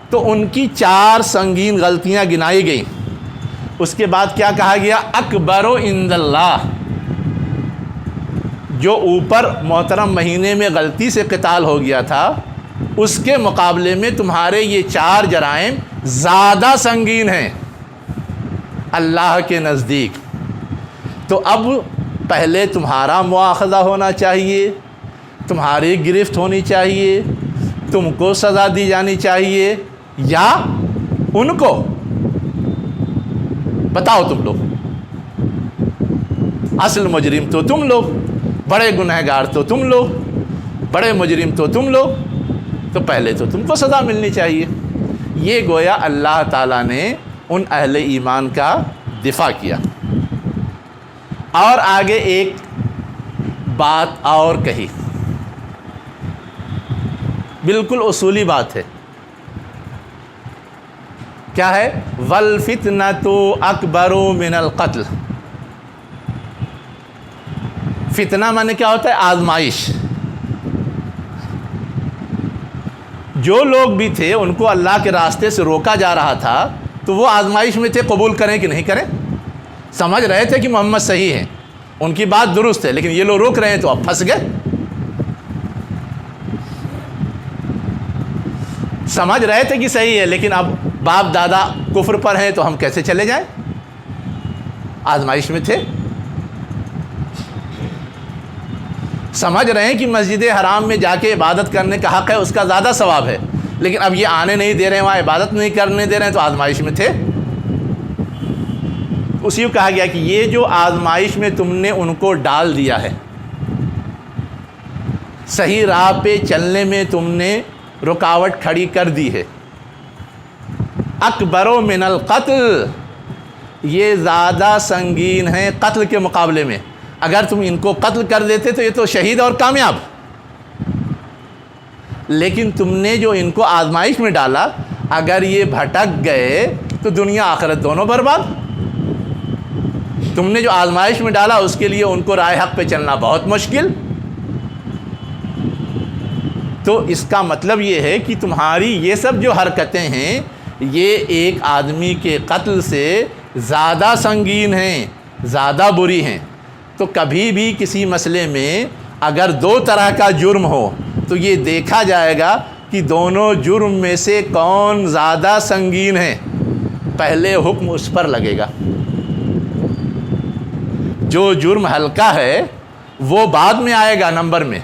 S1: تو ان کی 4 سنگین غلطیاں گنائی گئیں۔ اس کے بعد کیا کہا گیا؟ اکبر عند اللہ، جو اوپر محترم مہینے میں غلطی سے قتال ہو گیا تھا، اس کے مقابلے میں تمہارے یہ 4 جرائم زیادہ سنگین ہیں اللہ کے نزدیک۔ تو اب پہلے تمہارا مواخذہ ہونا چاہیے، تمہاری گرفت ہونی چاہیے، تم کو سزا دی جانی چاہیے، یا ان کو؟ بتاؤ تم لوگ، اصل مجرم تو تم لوگ، بڑے گنہگار تو تم لوگ، بڑے مجرم تو تم لوگ، تو پہلے تو تم کو سزا ملنی چاہیے۔ یہ گویا اللہ تعالیٰ نے ان اہل ایمان کا دفاع کیا۔ اور آگے ایک بات اور کہی، بالکل اصولی بات ہے، کیا ہے؟ وَالْفِتْنَةُ أَكْبَرُ مِنَ الْقَتْلِ۔ فتنہ مانے کیا ہوتا ہے؟ آزمائش۔ جو لوگ بھی تھے ان کو اللہ کے راستے سے روکا جا رہا تھا، تو وہ آزمائش میں تھے، قبول کریں کہ نہیں کریں۔ سمجھ رہے تھے کہ محمد صحیح ہے، ان کی بات درست ہے، لیکن یہ لوگ روک رہے ہیں تو اب پھنس گئے۔ سمجھ رہے تھے کہ صحیح ہے، لیکن اب باپ دادا کفر پر ہیں تو ہم کیسے چلے جائیں؟ آزمائش میں تھے۔ سمجھ رہے ہیں کہ مسجد حرام میں جا کے عبادت کرنے کا حق ہے، اس کا زیادہ ثواب ہے، لیکن اب یہ آنے نہیں دے رہے ہیں، وہاں عبادت نہیں کرنے دے رہے ہیں، تو آزمائش میں تھے۔ اسی کو کہا گیا کہ یہ جو آزمائش میں تم نے ان کو ڈال دیا ہے، صحیح راہ پہ چلنے میں تم نے رکاوٹ کھڑی کر دی ہے، اکبر من القتل، یہ زیادہ سنگین ہے قتل کے مقابلے میں۔ اگر تم ان کو قتل کر دیتے تو یہ تو شہید اور کامیاب، لیکن تم نے جو ان کو آزمائش میں ڈالا، اگر یہ بھٹک گئے تو دنیا آخرت دونوں برباد۔ تم نے جو آزمائش میں ڈالا اس کے لیے ان کو راہ حق پہ چلنا بہت مشکل۔ تو اس کا مطلب یہ ہے کہ تمہاری یہ سب جو حرکتیں ہیں یہ ایک آدمی کے قتل سے زیادہ سنگین ہیں، زیادہ بری ہیں۔ تو کبھی بھی کسی مسئلے میں اگر دو طرح کا جرم ہو تو یہ دیکھا جائے گا کہ دونوں جرم میں سے کون زیادہ سنگین ہے، پہلے حکم اس پر لگے گا۔ جو جرم ہلکا ہے وہ بعد میں آئے گا نمبر میں،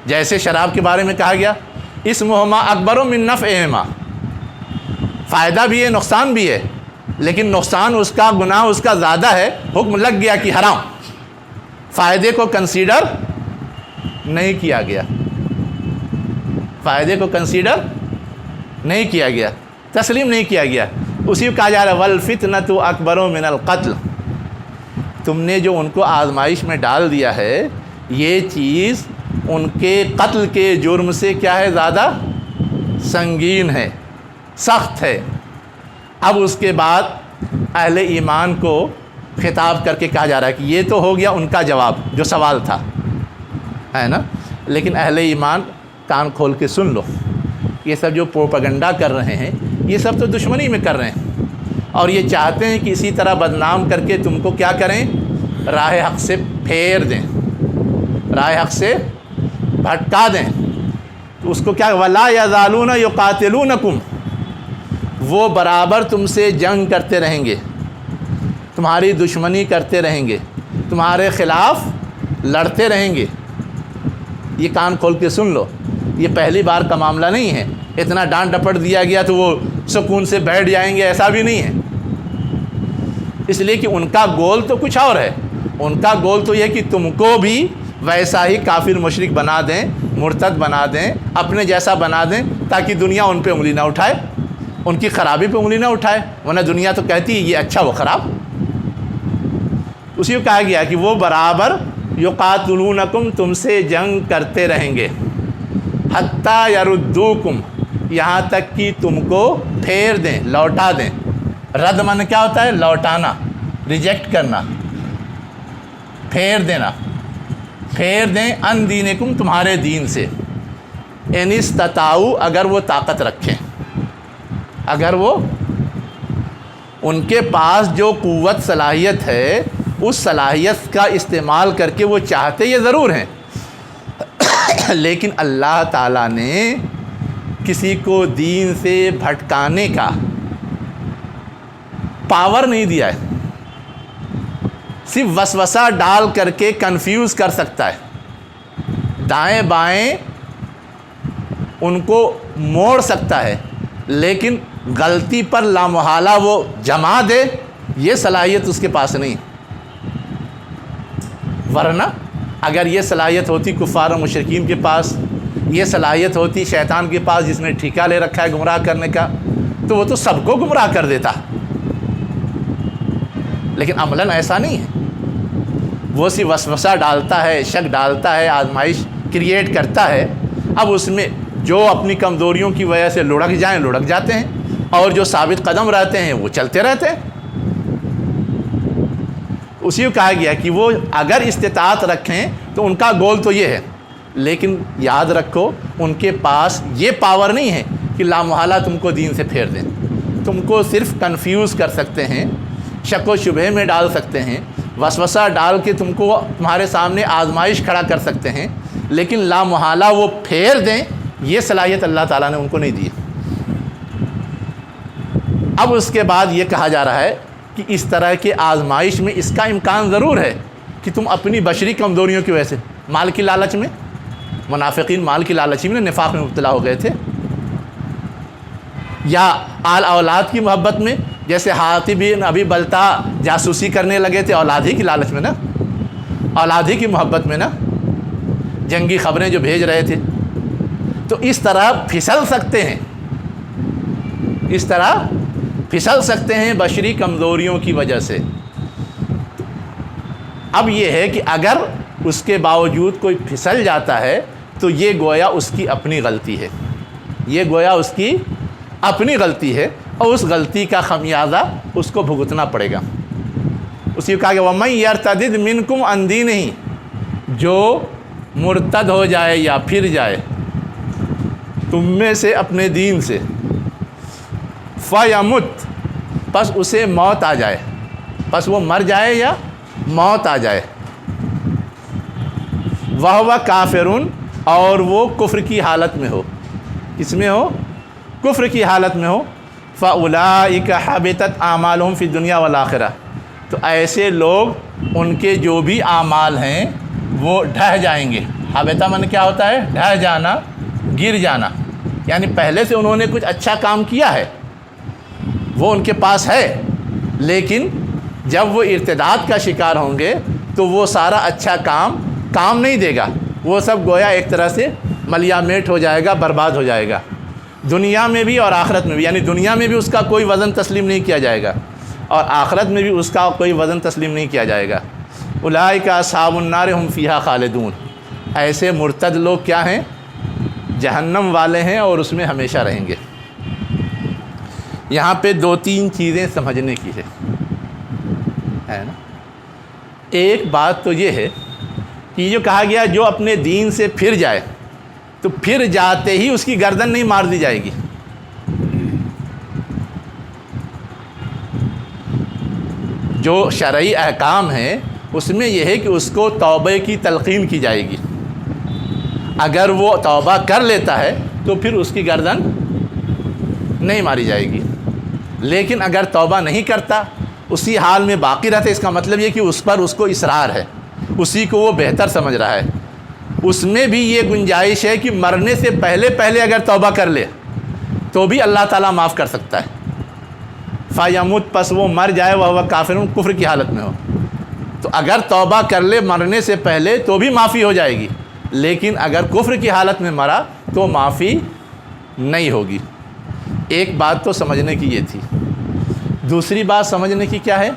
S1: جیسے شراب کے بارے میں کہا گیا اسمہما اکبر من نفعہما، فائدہ بھی ہے نقصان بھی ہے، لیکن نقصان اس کا، گناہ اس کا زیادہ ہے، حکم لگ گیا کہ حرام، فائدے کو کنسیڈر نہیں کیا گیا، فائدے کو کنسیڈر نہیں کیا گیا، تسلیم نہیں کیا گیا۔ اسی کو کہا جا رہا ہے والفتنۃ اکبر من القتل، تم نے جو ان کو آزمائش میں ڈال دیا ہے یہ چیز ان کے قتل کے جرم سے کیا ہے، زیادہ سنگین ہے، سخت ہے۔ اب اس کے بعد اہل ایمان کو خطاب کر کے کہا جا رہا ہے کہ یہ تو ہو گیا ان کا جواب جو سوال تھا، ہے نا، لیکن اہل ایمان کان کھول کے سن لو، یہ سب جو پروپیگنڈا کر رہے ہیں یہ سب تو دشمنی میں کر رہے ہیں، اور یہ چاہتے ہیں کہ اسی طرح بدنام کر کے تم کو کیا کریں، راہ حق سے پھیر دیں، راہ حق سے بھٹکا دیں۔ تو اس کو کیا وَلَا يَزَالُونَ يُقَاتِلُونَكُمْ، وہ برابر تم سے جنگ کرتے رہیں گے، تمہاری دشمنی کرتے رہیں گے، تمہارے خلاف لڑتے رہیں گے۔ یہ کان کھول کے سن لو، یہ پہلی بار کا معاملہ نہیں ہے، اتنا ڈانٹ ڈپٹ دیا گیا تو وہ سکون سے بیٹھ جائیں گے، ایسا بھی نہیں ہے۔ اس لیے کہ ان کا گول تو کچھ اور ہے، ان کا گول تو یہ کہ تم کو بھی ویسا ہی کافر مشرک بنا دیں، مرتد بنا دیں، اپنے جیسا بنا دیں، تاکہ دنیا ان پہ انگلی نہ اٹھائے، ان کی خرابی پہ انگلی نہ اٹھائے، ورنہ دنیا تو کہتی ہے یہ اچھا وہ خراب۔ اسی کو کہا گیا کہ وہ برابر یقاتلونکم، تم سے جنگ کرتے رہیں گے، حتیٰ یردوکم، یہاں تک کہ تم کو پھیر دیں، لوٹا دیں۔ رد من کیا ہوتا ہے، لوٹانا، ریجیکٹ کرنا، پھیر دینا، پھیر دیں ان دینکم، تمہارے دین سے، ان استطاعوا، اگر وہ طاقت رکھیں، اگر وہ، ان کے پاس جو قوت صلاحیت ہے اس صلاحیت کا استعمال کر کے وہ چاہتے یہ ضرور ہیں، لیکن اللہ تعالیٰ نے کسی کو دین سے بھٹکانے کا پاور نہیں دیا ہے، صرف وسوسہ ڈال کر کے کنفیوز کر سکتا ہے، دائیں بائیں ان کو موڑ سکتا ہے، لیکن غلطی پر لامحالہ وہ جما دے، یہ صلاحیت اس کے پاس نہیں۔ ورنہ اگر یہ صلاحیت ہوتی کفار و مشرکین کے پاس، یہ صلاحیت ہوتی شیطان کے پاس جس نے ٹھیکہ لے رکھا ہے گمراہ کرنے کا، تو وہ تو سب کو گمراہ کر دیتا، لیکن عملاً ایسا نہیں ہے، وہ صرف وسوسہ ڈالتا ہے، شک ڈالتا ہے، آزمائش کریٹ کرتا ہے، اب اس میں جو اپنی کمزوریوں کی وجہ سے لڑک جائیں لڑک جاتے ہیں، اور جو ثابت قدم رہتے ہیں وہ چلتے رہتے ہیں۔ اسی کو کہا گیا کہ وہ اگر استطاعت رکھیں تو ان کا گول تو یہ ہے، لیکن یاد رکھو ان کے پاس یہ پاور نہیں ہے کہ لامحالہ تم کو دین سے پھیر دیں، تم کو صرف کنفیوز کر سکتے ہیں، شک و شبہ میں ڈال سکتے ہیں، وسوسہ ڈال کے تم کو تمہارے سامنے آزمائش کھڑا کر سکتے ہیں، لیکن لامحالہ وہ پھیر دیں، یہ صلاحیت اللہ تعالیٰ نے ان کو نہیں دی۔ اب اس کے بعد یہ کہا جا رہا ہے کہ اس طرح کے آزمائش میں اس کا امکان ضرور ہے کہ تم اپنی بشری کمزوریوں کی وجہ سے، مال کی لالچ میں، منافقین مال کی لالچی میں نفاق میں مبتلا ہو گئے تھے، یا آل اولاد کی محبت میں جیسے حاطب بن ابی بلتا جاسوسی کرنے لگے تھے اولاد ہی کی لالچ میں نا، اولاد ہی کی محبت میں نا، جنگی خبریں جو بھیج رہے تھے. تو اس طرح پھسل سکتے ہیں، اس طرح پھسل سکتے ہیں بشری کمزوریوں کی وجہ سے. اب یہ ہے کہ اگر اس کے باوجود کوئی پھسل جاتا ہے تو یہ گویا اس کی اپنی غلطی ہے، یہ گویا اس کی اپنی غلطی ہے، اور اس غلطی کا خمیازہ اس کو بھگتنا پڑے گا. اسی کو کہا کہ وَمَن يَرْتَدِدْ مِنْكُمْ عَنْ دِينِهِ، جو مرتد ہو جائے یا پھر جائے تم میں سے اپنے دین سے، فَيَمُتْ، پس اسے موت آ جائے، پس وہ مر جائے یا موت آ جائے، وَهُوَ كَافِرٌ، اور وہ کفر کی حالت میں ہو. کس میں ہو؟ کفر کی حالت میں ہو. فَأُولَٰئِكَ حَبِطَتْ أَعْمَالُهُمْ فِي الدُّنْيَا وَالْآخِرَةِ، تو ایسے لوگ ان کے جو بھی اعمال ہیں وہ ڈھہ جائیں گے. حبطہ من کیا ہوتا ہے؟ ڈھہ جانا، گر جانا. یعنی پہلے سے انہوں نے کچھ اچھا کام کیا ہے، وہ ان کے پاس ہے، لیکن جب وہ ارتداد کا شکار ہوں گے تو وہ سارا اچھا کام نہیں دے گا، وہ سب گویا ایک طرح سے ملیا میٹ ہو جائے گا، برباد ہو جائے گا، دنیا میں بھی اور آخرت میں بھی. یعنی دنیا میں بھی اس کا کوئی وزن تسلیم نہیں کیا جائے گا، اور آخرت میں بھی اس کا کوئی وزن تسلیم نہیں کیا جائے گا. اولئک اصحاب النار هم فیہا خالدون، ایسے مرتد لوگ کیا ہیں؟ جہنم والے ہیں اور اس میں ہمیشہ رہیں گے. یہاں پہ 2-3 چیزیں سمجھنے کی ہے نا. ایک بات تو یہ ہے کہ یہ جو کہا گیا جو اپنے دین سے پھر جائے، تو پھر جاتے ہی اس کی گردن نہیں مار دی جائے گی. جو شرعی احکام ہیں اس میں یہ ہے کہ اس کو توبہ کی تلقین کی جائے گی. اگر وہ توبہ کر لیتا ہے تو پھر اس کی گردن نہیں ماری جائے گی. لیکن اگر توبہ نہیں کرتا، اسی حال میں باقی رہتا، اس کا مطلب یہ کہ اس پر اس کو اصرار ہے، اسی کو وہ بہتر سمجھ رہا ہے. اس میں بھی یہ گنجائش ہے کہ مرنے سے پہلے اگر توبہ کر لے تو بھی اللہ تعالیٰ معاف کر سکتا ہے. فَيَمُتْ، پس وہ مر جائے، وَهُوَ كَافِرٌ، کفر کی حالت میں ہو. تو اگر توبہ کر لے مرنے سے پہلے تو بھی معافی ہو جائے گی، لیکن اگر کفر کی حالت میں مرا تو معافی نہیں ہوگی. ایک بات تو سمجھنے کی یہ تھی. دوسری بات سمجھنے کی کیا ہے؟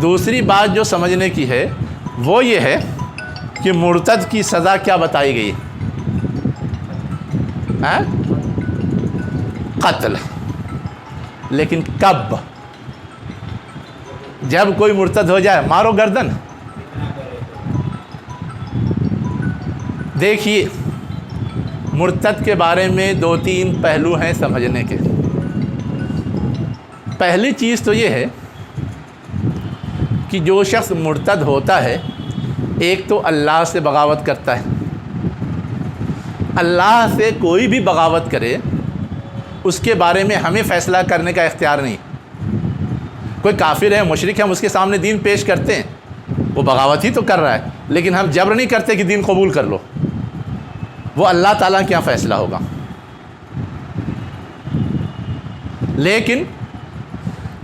S1: دوسری بات جو سمجھنے کی ہے وہ یہ ہے کہ مرتد کی سزا کیا بتائی گئی؟ قتل. لیکن کب؟ جب کوئی مرتد ہو جائے مارو گردن. دیکھیے مرتد کے بارے میں 2-3 پہلو ہیں سمجھنے کے. پہلی چیز تو یہ ہے کہ جو شخص مرتد ہوتا ہے ایک تو اللہ سے بغاوت کرتا ہے. اللہ سے کوئی بھی بغاوت کرے اس کے بارے میں ہمیں فیصلہ کرنے کا اختیار نہیں. کوئی کافر ہے، مشرک ہے، ہم اس کے سامنے دین پیش کرتے ہیں، وہ بغاوت ہی تو کر رہا ہے، لیکن ہم جبر نہیں کرتے کہ دین قبول کر لو. وہ اللہ تعالیٰ کیا فیصلہ ہوگا. لیکن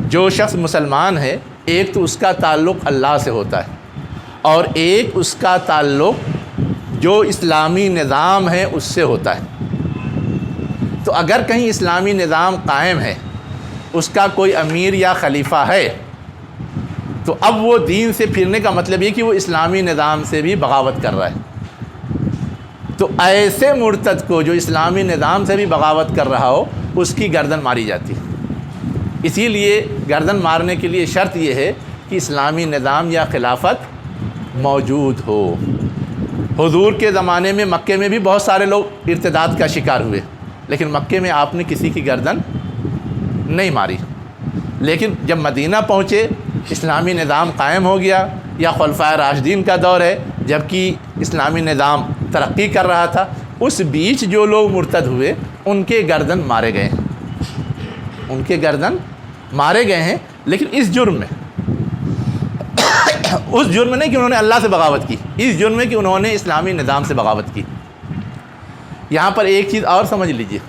S1: جو شخص مسلمان ہے ایک تو اس کا تعلق اللہ سے ہوتا ہے، اور ایک اس کا تعلق جو اسلامی نظام ہے اس سے ہوتا ہے. تو اگر کہیں اسلامی نظام قائم ہے، اس کا کوئی امیر یا خلیفہ ہے، تو اب وہ دین سے پھرنے کا مطلب یہ کہ وہ اسلامی نظام سے بھی بغاوت کر رہا ہے. تو ایسے مرتد کو جو اسلامی نظام سے بھی بغاوت کر رہا ہو اس کی گردن ماری جاتی. اسی لیے گردن مارنے کے لیے شرط یہ ہے کہ اسلامی نظام یا خلافت موجود ہو. حضور کے زمانے میں مکے میں بھی بہت سارے لوگ ارتداد کا شکار ہوئے، لیکن مکے میں آپ نے کسی کی گردن نہیں ماری. لیکن جب مدینہ پہنچے، اسلامی نظام قائم ہو گیا، یا خلفائے راشدین کا دور ہے جبکہ اسلامی نظام ترقی کر رہا تھا، اس بیچ جو لوگ مرتد ہوئے ان کے گردن مارے گئے ہیں، ان کے گردن مارے گئے ہیں. لیکن اس جرم میں اس جرم میں نہیں کہ انہوں نے اللہ سے بغاوت کی، اس جرم میں کہ انہوں نے اسلامی نظام سے بغاوت کی. یہاں پر ایک چیز اور سمجھ لیجئے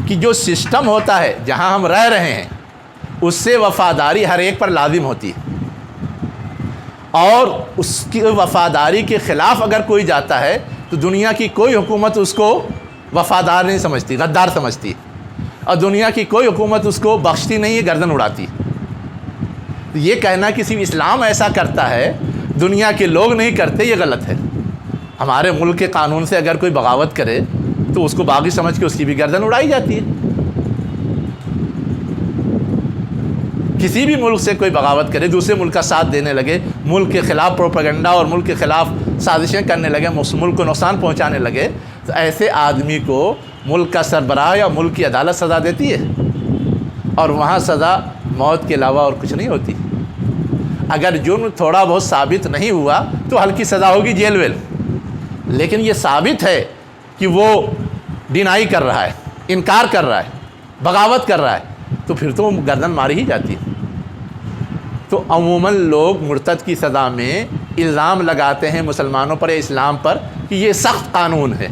S1: کہ جو سسٹم ہوتا ہے جہاں ہم رہ رہے ہیں اس سے وفاداری ہر ایک پر لازم ہوتی ہے، اور اس کی وفاداری کے خلاف اگر کوئی جاتا ہے تو دنیا کی کوئی حکومت اس کو وفادار نہیں سمجھتی، غدار سمجھتی، اور دنیا کی کوئی حکومت اس کو بخشتی نہیں ہے، گردن اڑاتی۔ یہ کہنا کہ صرف اسلام ایسا کرتا ہے، دنیا کے لوگ نہیں کرتے، یہ غلط ہے۔ ہمارے ملک کے قانون سے اگر کوئی بغاوت کرے تو اس کو باغی سمجھ کے اس کی بھی گردن اڑائی جاتی ہے۔ کسی بھی ملک سے کوئی بغاوت کرے، دوسرے ملک کا ساتھ دینے لگے، ملک کے خلاف پروپیگنڈا اور ملک کے خلاف سازشیں کرنے لگے، ملک کو نقصان پہنچانے لگے، تو ایسے آدمی کو ملک کا سربراہ یا ملک کی عدالت سزا دیتی ہے، اور وہاں سزا موت کے علاوہ اور کچھ نہیں ہوتی۔ اگر جرم تھوڑا بہت ثابت نہیں ہوا تو ہلکی سزا ہوگی، جیل ویل، لیکن یہ ثابت ہے کہ وہ ڈینائی کر رہا ہے، انکار کر رہا ہے، بغاوت کر رہا ہے، تو پھر تو گردن ماری ہی جاتی ہے۔ تو عموماً لوگ مرتد کی سزا میں الزام لگاتے ہیں مسلمانوں پر یا اسلام پر کہ یہ سخت قانون ہے،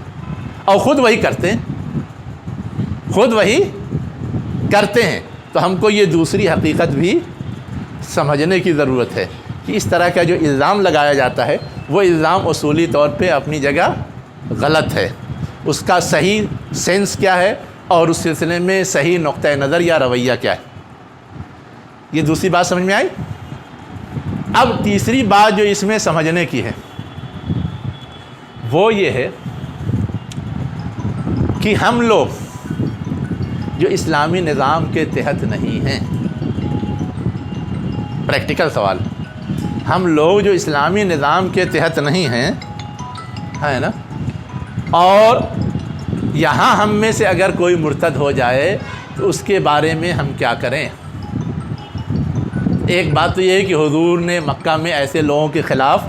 S1: اور خود وہی کرتے ہیں، خود وہی کرتے ہیں۔ تو ہم کو یہ دوسری حقیقت بھی سمجھنے کی ضرورت ہے کہ اس طرح کا جو الزام لگایا جاتا ہے وہ الزام اصولی طور پہ اپنی جگہ غلط ہے، اس کا صحیح سینس کیا ہے اور اس سلسلے میں صحیح نقطہ نظر یا رویہ کیا ہے۔ یہ دوسری بات سمجھ میں آئی۔ اب تیسری بات جو اس میں سمجھنے کی ہے وہ یہ ہے کہ ہم لوگ جو اسلامی نظام کے تحت نہیں ہیں، پریکٹیکل سوال، ہم لوگ جو اسلامی نظام کے تحت نہیں ہیں، ہے نا، اور یہاں ہم میں سے اگر کوئی مرتد ہو جائے تو اس کے بارے میں ہم کیا کریں؟ ایک بات تو یہ ہے کہ حضور نے مکہ میں ایسے لوگوں کے خلاف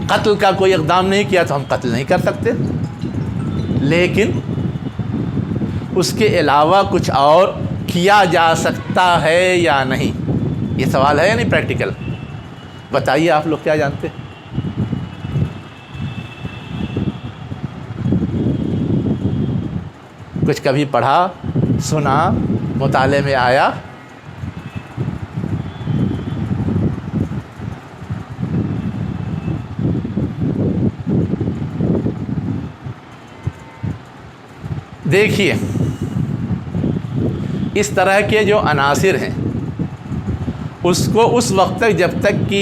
S1: قتل کا کوئی اقدام نہیں کیا تو ہم قتل نہیں کر سکتے، لیکن اس کے علاوہ کچھ اور کیا جا سکتا ہے یا نہیں، یہ سوال ہے یا نہیں پریکٹیکل؟ بتائیے آپ لوگ کیا جانتے؟ کچھ کبھی پڑھا، سنا، مطالعے میں آیا؟ دیکھیے، اس طرح کے جو عناصر ہیں اس کو اس وقت تک جب تک کہ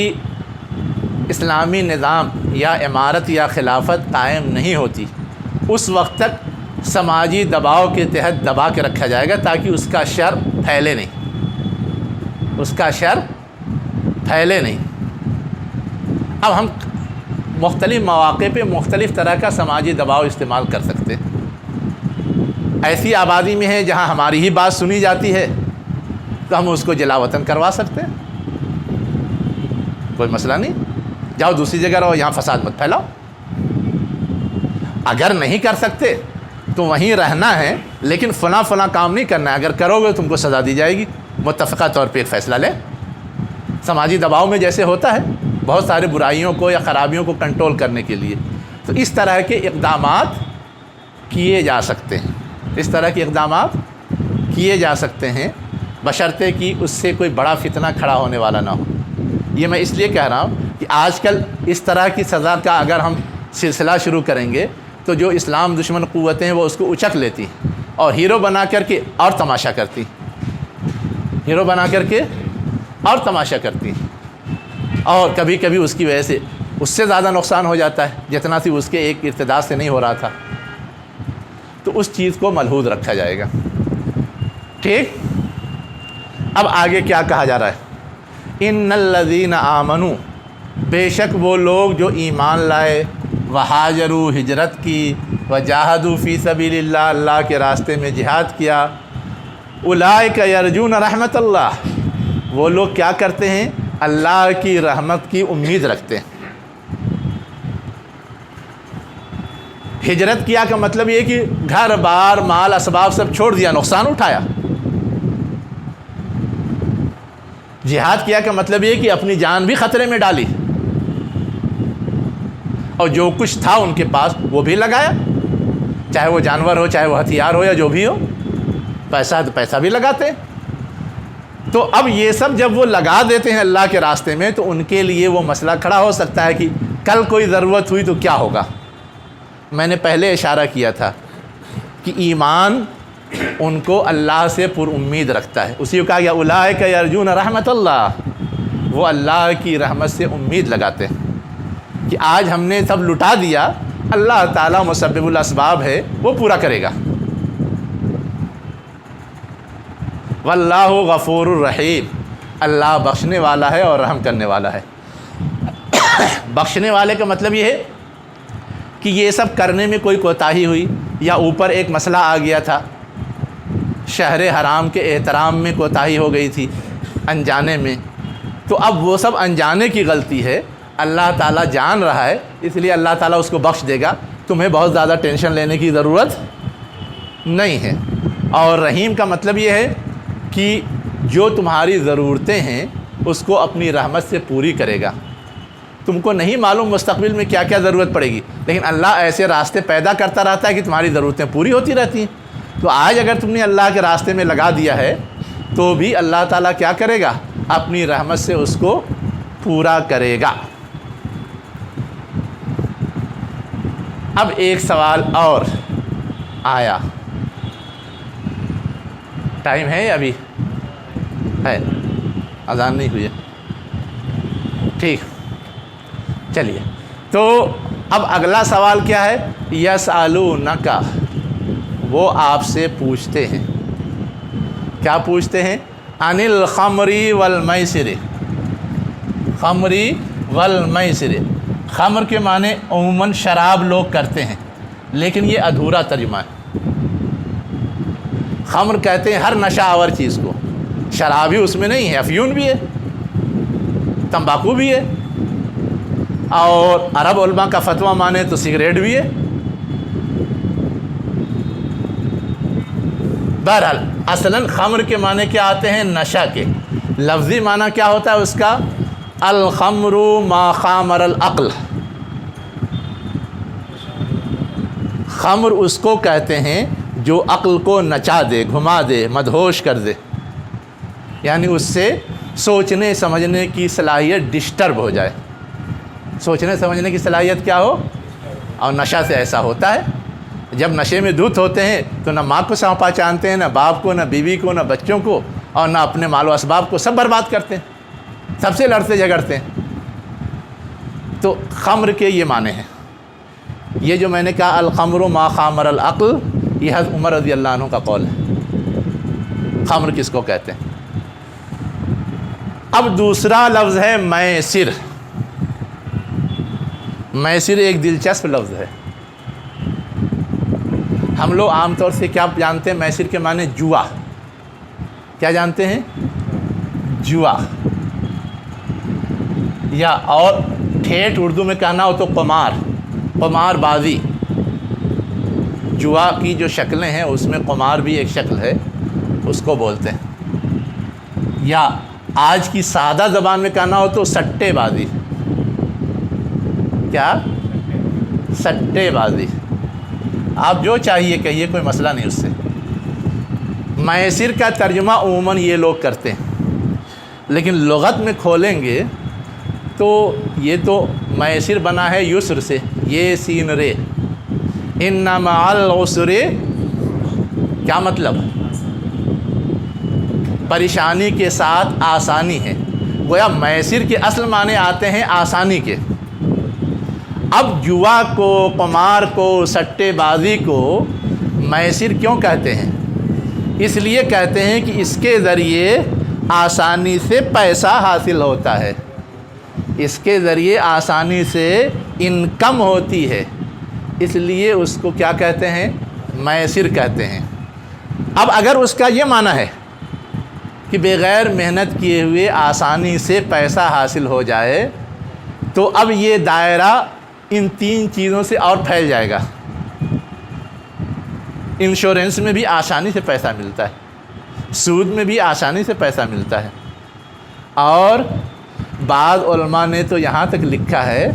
S1: اسلامی نظام یا امارت یا خلافت قائم نہیں ہوتی اس وقت تک سماجی دباؤ کے تحت دبا کے رکھا جائے گا تاکہ اس کا شر پھیلے نہیں، اس کا شر پھیلے نہیں۔ اب ہم مختلف مواقع پہ مختلف طرح کا سماجی دباؤ استعمال کر سکتے ہیں۔ ایسی آبادی میں ہے جہاں ہماری ہی بات سنی جاتی ہے تو ہم اس کو جلا وطن کروا سکتے ہیں، کوئی مسئلہ نہیں، جاؤ دوسری جگہ رہو، یہاں فساد مت پھیلاؤ۔ اگر نہیں کر سکتے تو وہیں رہنا ہے، لیکن فلاں کام نہیں کرنا ہے، اگر کرو گے تم کو سزا دی جائے گی، متفقہ طور پہ ایک فیصلہ لے۔ سماجی دباؤ میں جیسے ہوتا ہے بہت سارے برائیوں کو یا خرابیوں کو کنٹرول کرنے کے لیے، تو اس طرح کے اقدامات کیے جا سکتے ہیں، اس طرح کے اقدامات کیے جا سکتے ہیں، بشرطے کہ اس سے کوئی بڑا فتنہ کھڑا ہونے والا نہ ہو۔ یہ میں اس لیے کہہ رہا ہوں کہ آج کل اس طرح کی سزا کا اگر ہم سلسلہ شروع کریں گے تو جو اسلام دشمن قوتیں ہیں وہ اس کو اچک لیتی ہیں اور ہیرو بنا کر کے اور تماشا کرتی، ہیرو بنا کر کے اور تماشا کرتی، اور کبھی کبھی اس کی وجہ سے اس سے زیادہ نقصان ہو جاتا ہے جتنا سی اس کے ایک ارتداد سے نہیں ہو رہا تھا۔ تو اس چیز کو ملحوظ رکھا جائے گا، ٹھیک۔ اب آگے کیا کہا جا رہا ہے؟ ان الذین آمنوا، بے شک وہ لوگ جو ایمان لائے، وہاجروا، ہجرت کی، وجاہدوا فی سبیل اللہ، اللہ کے راستے میں جہاد کیا، اولئک یرجون رحمت اللہ، وہ لوگ کیا کرتے ہیں؟ اللہ کی رحمت کی امید رکھتے ہیں۔ ہجرت کیا کا مطلب یہ کہ گھر بار مال اسباب سب چھوڑ دیا، نقصان اٹھایا۔ جہاد کیا کا مطلب یہ کہ اپنی جان بھی خطرے میں ڈالی اور جو کچھ تھا ان کے پاس وہ بھی لگایا، چاہے وہ جانور ہو، چاہے وہ ہتھیار ہو، یا جو بھی ہو، پیسہ تو پیسہ بھی لگاتے۔ تو اب یہ سب جب وہ لگا دیتے ہیں اللہ کے راستے میں تو ان کے لیے وہ مسئلہ کھڑا ہو سکتا ہے کہ کل کوئی ضرورت ہوئی تو کیا ہوگا. میں نے پہلے اشارہ کیا تھا کہ ایمان ان کو اللہ سے پر امید رکھتا ہے. اسی کو کہا گیا اولئک یرجون رحمت اللہ، وہ اللہ کی رحمت سے امید لگاتے ہیں کہ آج ہم نے سب لٹا دیا، اللہ تعالیٰ مسبب الاسباب ہے، وہ پورا کرے گا. واللہ غفور الرحیم، اللہ بخشنے والا ہے اور رحم کرنے والا ہے. بخشنے والے کا مطلب یہ ہے کہ یہ سب کرنے میں کوئی کوتاہی ہوئی یا اوپر ایک مسئلہ آ گیا تھا، شہر حرام کے احترام میں کوتاہی ہو گئی تھی انجانے میں، تو اب وہ سب انجانے کی غلطی ہے، اللہ تعالیٰ جان رہا ہے، اس لیے اللہ تعالیٰ اس کو بخش دے گا، تمہیں بہت زیادہ ٹینشن لینے کی ضرورت نہیں ہے. اور رحیم کا مطلب یہ ہے کہ جو تمہاری ضرورتیں ہیں اس کو اپنی رحمت سے پوری کرے گا. تم کو نہیں معلوم مستقبل میں کیا کیا ضرورت پڑے گی، لیکن اللہ ایسے راستے پیدا کرتا رہتا ہے کہ تمہاری ضرورتیں پوری ہوتی رہتی ہیں. تو آج اگر تم نے اللہ کے راستے میں لگا دیا ہے تو بھی اللہ تعالیٰ کیا کرے گا؟ اپنی رحمت سے اس کو پورا کرے گا. اب ایک سوال اور آیا، ٹائم ہے ابھی ہے؟ اذان نہیں ہوئی ہے؟ ٹھیک، چلیے. تو اب اگلا سوال کیا ہے؟ یسألونک، وہ آپ سے پوچھتے ہیں. کیا پوچھتے ہیں؟ عن الخمر والمیسر، خمر والمیسر. خمر کے معنی عموماً شراب لوگ کرتے ہیں، لیکن یہ ادھورا ترجمہ ہے. خمر کہتے ہیں ہر نشہ آور چیز کو، شراب ہی اس میں نہیں ہے، افیون بھی ہے، تمباکو بھی ہے، اور عرب علماء کا فتویٰ مانے تو سگریٹ بھی ہے. بہرحال اصلاً خمر کے معنی کیا آتے ہیں؟ نشہ کے. لفظی معنی کیا ہوتا ہے اس کا؟ الخمر ما خامر العقل. خمر اس کو کہتے ہیں جو عقل کو نچا دے، گھما دے، مدہوش کر دے، یعنی اس سے سوچنے سمجھنے کی صلاحیت ڈسٹرب ہو جائے. سوچنے سمجھنے کی صلاحیت کیا ہو؟ اور نشہ سے ایسا ہوتا ہے. جب نشے میں دھت ہوتے ہیں تو نہ ماں کو سونپا چاہتے ہیں، نہ باپ کو، نہ بیوی کو، نہ بچوں کو، اور نہ اپنے مال و اسباب کو، سب برباد کرتے ہیں، سب سے لڑتے جھگڑتے ہیں. تو خمر کے یہ معنی ہیں. یہ جو میں نے کہا الخمر ما خامر العقل، یہ حضرت عمر رضی اللہ عنہ کا قول ہے. خمر کس کو کہتے ہیں؟ اب دوسرا لفظ ہے میسر. میسر ایک دلچسپ لفظ ہے. ہم لوگ عام طور سے کیا جانتے ہیں؟ میسر کے معنی جوا. کیا جانتے ہیں؟ جوا. یا اور ٹھیٹھ اردو میں کہنا ہو تو قمار، قمار بازی. جوا کی جو شکلیں ہیں اس میں قمار بھی ایک شکل ہے، اس کو بولتے ہیں. یا آج کی سادہ زبان میں کہنا ہو تو سٹے بازی. کیا؟ سٹے بازی. آپ جو چاہیے کہیے، کوئی مسئلہ نہیں اس سے. میسر کا ترجمہ عموماً یہ لوگ کرتے ہیں، لیکن لغت میں کھولیں گے تو یہ تو میسر بنا ہے یسر سے، یہ سین رے. ان مع العسر، کیا مطلب؟ پریشانی کے ساتھ آسانی ہے. گویا میسر کے اصل معنی آتے ہیں آسانی کے. اب جوا کو، قمار کو، سٹے بازی کو میسر کیوں کہتے ہیں؟ اس لیے کہتے ہیں کہ اس کے ذریعے آسانی سے پیسہ حاصل ہوتا ہے، اس کے ذریعے آسانی سے انکم ہوتی ہے، اس لیے اس کو کیا کہتے ہیں؟ میسر کہتے ہیں. اب اگر اس کا یہ معنی ہے کہ بغیر محنت کیے ہوئے آسانی سے پیسہ حاصل ہو جائے تو اب یہ دائرہ ان تین چیزوں سے اور پھیل جائے گا. انشورنس میں بھی آسانی سے پیسہ ملتا ہے، سود میں بھی آسانی سے پیسہ ملتا ہے، اور بعض علماء نے تو یہاں تک لکھا ہے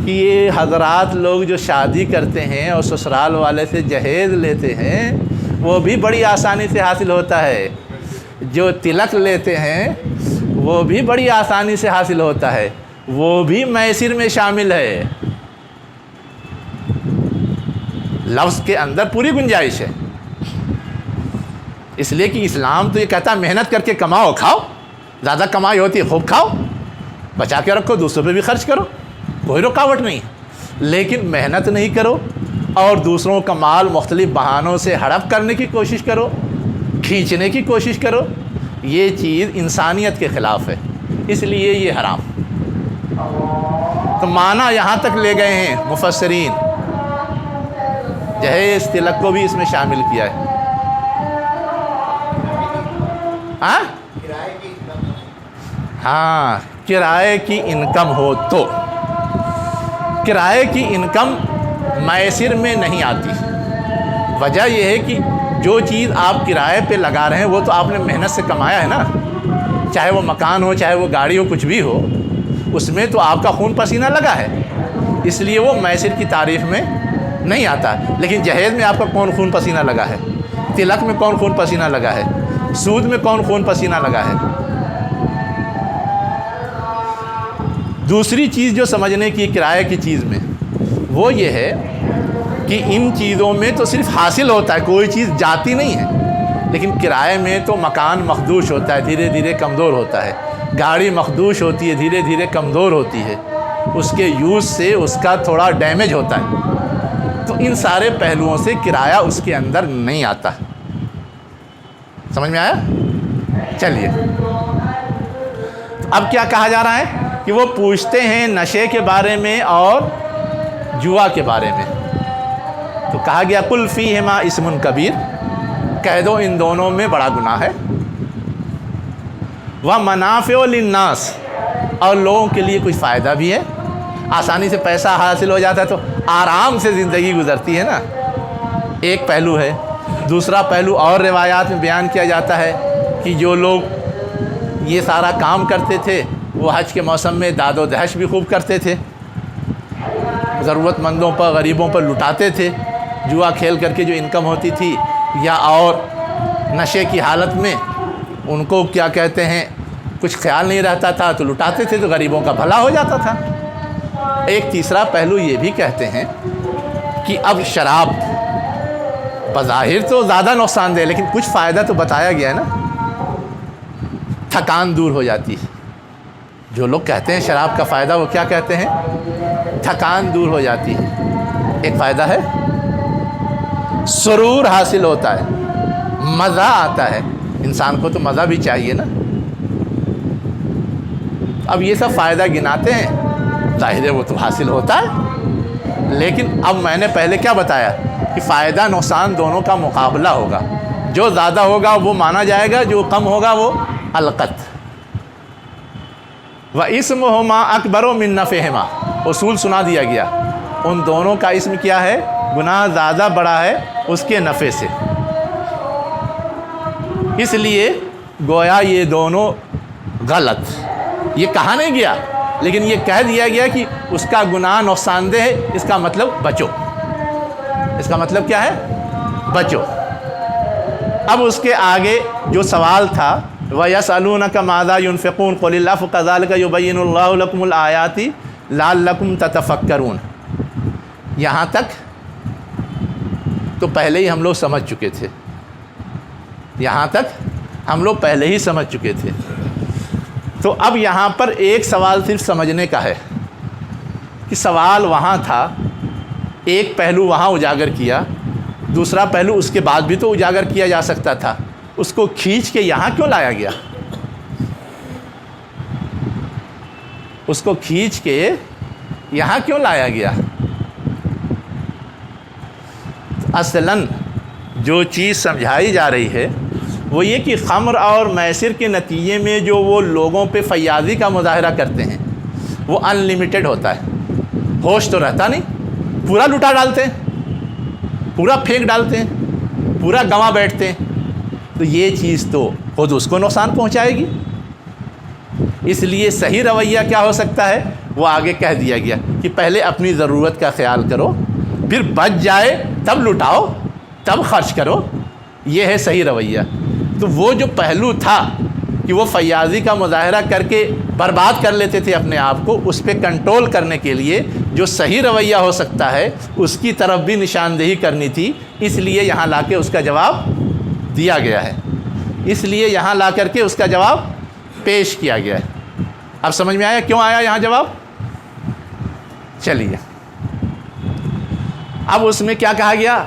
S1: کہ یہ حضرات لوگ جو شادی کرتے ہیں اور سسرال والے سے جہیز لیتے ہیں وہ بھی بڑی آسانی سے حاصل ہوتا ہے. جو تلک لیتے ہیں وہ بھی بڑی آسانی سے حاصل ہوتا ہے، وہ بھی میسر میں شامل ہے، لفظ کے اندر پوری گنجائش ہے۔ اس لیے کہ اسلام تو یہ کہتا ہے محنت کر کے کماؤ کھاؤ، زیادہ کمائی ہوتی ہے خوب کھاؤ، بچا کے رکھو، دوسروں پہ بھی خرچ کرو، کوئی رکاوٹ نہیں، لیکن محنت نہیں کرو اور دوسروں کا مال مختلف بہانوں سے ہڑپ کرنے کی کوشش کرو، کھینچنے کی کوشش کرو، یہ چیز انسانیت کے خلاف ہے، اس لیے یہ حرام۔ تو معنی یہاں تک لے گئے ہیں مفسرین، جہیز تلک کو بھی اس میں شامل کیا ہے۔ ہاں، کرائے کی انکم ہو تو، کرائے کی انکم میسر میں نہیں آتی۔ وجہ یہ ہے کہ جو چیز آپ کرائے پہ لگا رہے ہیں وہ تو آپ نے محنت سے کمایا ہے نا، چاہے وہ مکان ہو، چاہے وہ گاڑی ہو، کچھ بھی ہو، اس میں تو آپ کا خون پسینہ لگا ہے، اس لیے وہ میسر کی تعریف میں نہیں آتا۔ لیکن جہیز میں آپ کا کون خون پسینہ لگا ہے؟ تلک میں کون خون پسینہ لگا ہے؟ سود میں کون خون پسینہ لگا ہے؟ دوسری چیز جو سمجھنے کی کرائے کی چیز میں وہ یہ ہے کہ ان چیزوں میں تو صرف حاصل ہوتا ہے، کوئی چیز جاتی نہیں ہے، لیکن کرائے میں تو مکان مخدوش ہوتا ہے، دھیرے دھیرے کمزور ہوتا ہے، گاڑی مخدوش ہوتی ہے، دھیرے دھیرے کمزور ہوتی ہے، اس کے یوز سے اس کا تھوڑا ڈیمیج ہوتا ہے، تو ان سارے پہلوؤں سے کرایہ اس کے اندر نہیں آتا۔ سمجھ میں آیا؟ چلیے، اب کیا کہا جا رہا ہے کہ وہ پوچھتے ہیں نشے کے بارے میں اور جوا کے بارے میں، تو کہا گیا قل فیہما اسم کبیر، کہہ دو ان دونوں میں بڑا گناہ ہے، ومنافع للناس، اور لوگوں کے لیے کچھ فائدہ بھی ہے، آسانی سے پیسہ حاصل ہو جاتا ہے تو آرام سے زندگی گزرتی ہے نا، ایک پہلو ہے۔ دوسرا پہلو اور روایات میں بیان کیا جاتا ہے کہ جو لوگ یہ سارا کام کرتے تھے وہ حج کے موسم میں داد و دہش بھی خوب کرتے تھے، ضرورت مندوں پر، غریبوں پر لٹاتے تھے، جوا کھیل کر کے جو انکم ہوتی تھی، یا اور نشے کی حالت میں ان کو کیا کہتے ہیں کچھ خیال نہیں رہتا تھا تو لٹاتے تھے، تو غریبوں کا بھلا ہو جاتا تھا۔ ایک تیسرا پہلو یہ بھی کہتے ہیں کہ اب شراب بظاہر تو زیادہ نقصان دہ، لیکن کچھ فائدہ تو بتایا گیا ہے نا، تھکان دور ہو جاتی ہے۔ جو لوگ کہتے ہیں شراب کا فائدہ، وہ کیا کہتے ہیں؟ تھکان دور ہو جاتی ہے، ایک فائدہ ہے، سرور حاصل ہوتا ہے، مزہ آتا ہے، انسان کو تو مزہ بھی چاہیے نا۔ اب یہ سب فائدہ گناتے ہیں، ظاہر ہے وہ تو حاصل ہوتا ہے، لیکن اب میں نے پہلے کیا بتایا کہ فائدہ نقصان دونوں کا مقابلہ ہوگا، جو زیادہ ہوگا وہ مانا جائے گا، جو کم ہوگا وہ القت۔ وَإِسْمُهُمَا أَكْبَرُ مِن نَفْعِهِمَا، اصول سنا دیا گیا، ان دونوں کا اسم کیا ہے؟ گناہ زیادہ بڑا ہے اس کے نفع سے، اس لیے گویا یہ دونوں غلط، یہ کہا نہیں گیا لیکن یہ کہہ دیا گیا کہ اس کا گناہ نقصان دہ ہے، اس کا مطلب بچو، اس کا مطلب کیا ہے؟ بچو۔ اب اس کے آگے جو سوال تھا وَيَسْأَلُونَكَ مَاذَا يُنْفِقُونَ قُلِ اللَّهُ كَذَلِكَ يُبَيِّنُ اللَّهُ لَكُمُ الْآيَاتِ لَعَلَّكُمْ تَتَفَكَّرُونَ، یہاں تک تو پہلے ہی ہم لوگ سمجھ چکے تھے، یہاں تک ہم لوگ پہلے ہی سمجھ چکے تھے۔ تو اب یہاں پر ایک سوال صرف سمجھنے کا ہے کہ سوال وہاں تھا، ایک پہلو وہاں اجاگر کیا، دوسرا پہلو اس کے بعد بھی تو اجاگر کیا جا سکتا تھا، اس کو کھینچ کے یہاں کیوں لایا گیا؟ اس کو کھینچ کے یہاں کیوں لایا گیا؟ اصلاً جو چیز سمجھائی جا رہی ہے وہ یہ کہ خمر اور میسر کے نتیجے میں جو وہ لوگوں پہ فیاضی کا مظاہرہ کرتے ہیں وہ ان لمیٹڈ ہوتا ہے، ہوش تو رہتا نہیں، پورا لٹا ڈالتے ہیں، پورا پھینک ڈالتے ہیں، پورا گنوا بیٹھتے ہیں، تو یہ چیز تو خود اس کو نقصان پہنچائے گی۔ اس لیے صحیح رویہ کیا ہو سکتا ہے؟ وہ آگے کہہ دیا گیا کہ پہلے اپنی ضرورت کا خیال کرو، پھر بچ جائے تب لٹاؤ، تب خرچ کرو، یہ ہے صحیح رویہ۔ تو وہ جو پہلو تھا کہ وہ فیاضی کا مظاہرہ کر کے برباد کر لیتے تھے اپنے آپ کو، اس پہ کنٹرول کرنے کے لیے جو صحیح رویہ ہو سکتا ہے اس کی طرف بھی نشاندہی کرنی تھی، اس لیے یہاں لا کے اس کا جواب دیا گیا ہے، اس لیے یہاں لا کر کے اس کا جواب پیش کیا گیا ہے۔ اب سمجھ میں آیا کیوں آیا یہاں جواب؟ چلیے اب اس میں کیا کہا گیا؟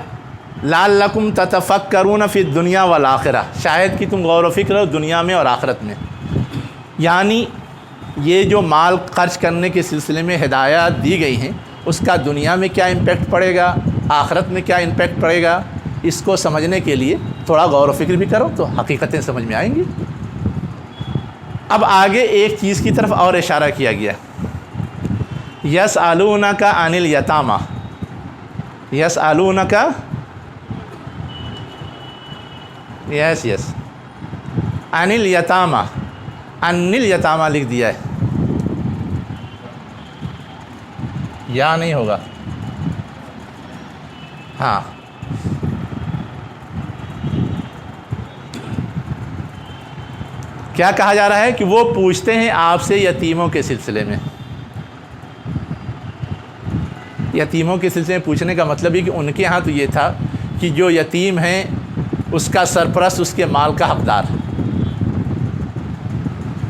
S1: لعلکم تتفکرون فی الدنیا والآخرہ، شاید کہ تم غور و فکر ہو دنیا میں اور آخرت میں، یعنی یہ جو مال خرچ کرنے کے سلسلے میں ہدایات دی گئی ہیں اس کا دنیا میں کیا امپیکٹ پڑے گا، آخرت میں کیا امپیکٹ پڑے گا، اس کو سمجھنے کے لیے تھوڑا غور و فکر بھی کرو تو حقیقتیں سمجھ میں آئیں گی۔ اب آگے ایک چیز کی طرف اور اشارہ کیا گیا، یسألونک عن الیتامى، یسألونک یس عن الیتامى، عن الیتامى لکھ دیا ہے، یا نہیں ہوگا، ہاں کیا کہا جا رہا ہے کہ وہ پوچھتے ہیں آپ سے یتیموں کے سلسلے میں۔ یتیموں کے سلسلے میں پوچھنے کا مطلب یہ کہ ان کے ہاں تو یہ تھا کہ جو یتیم ہیں اس کا سرپرست اس کے مال کا حقدار،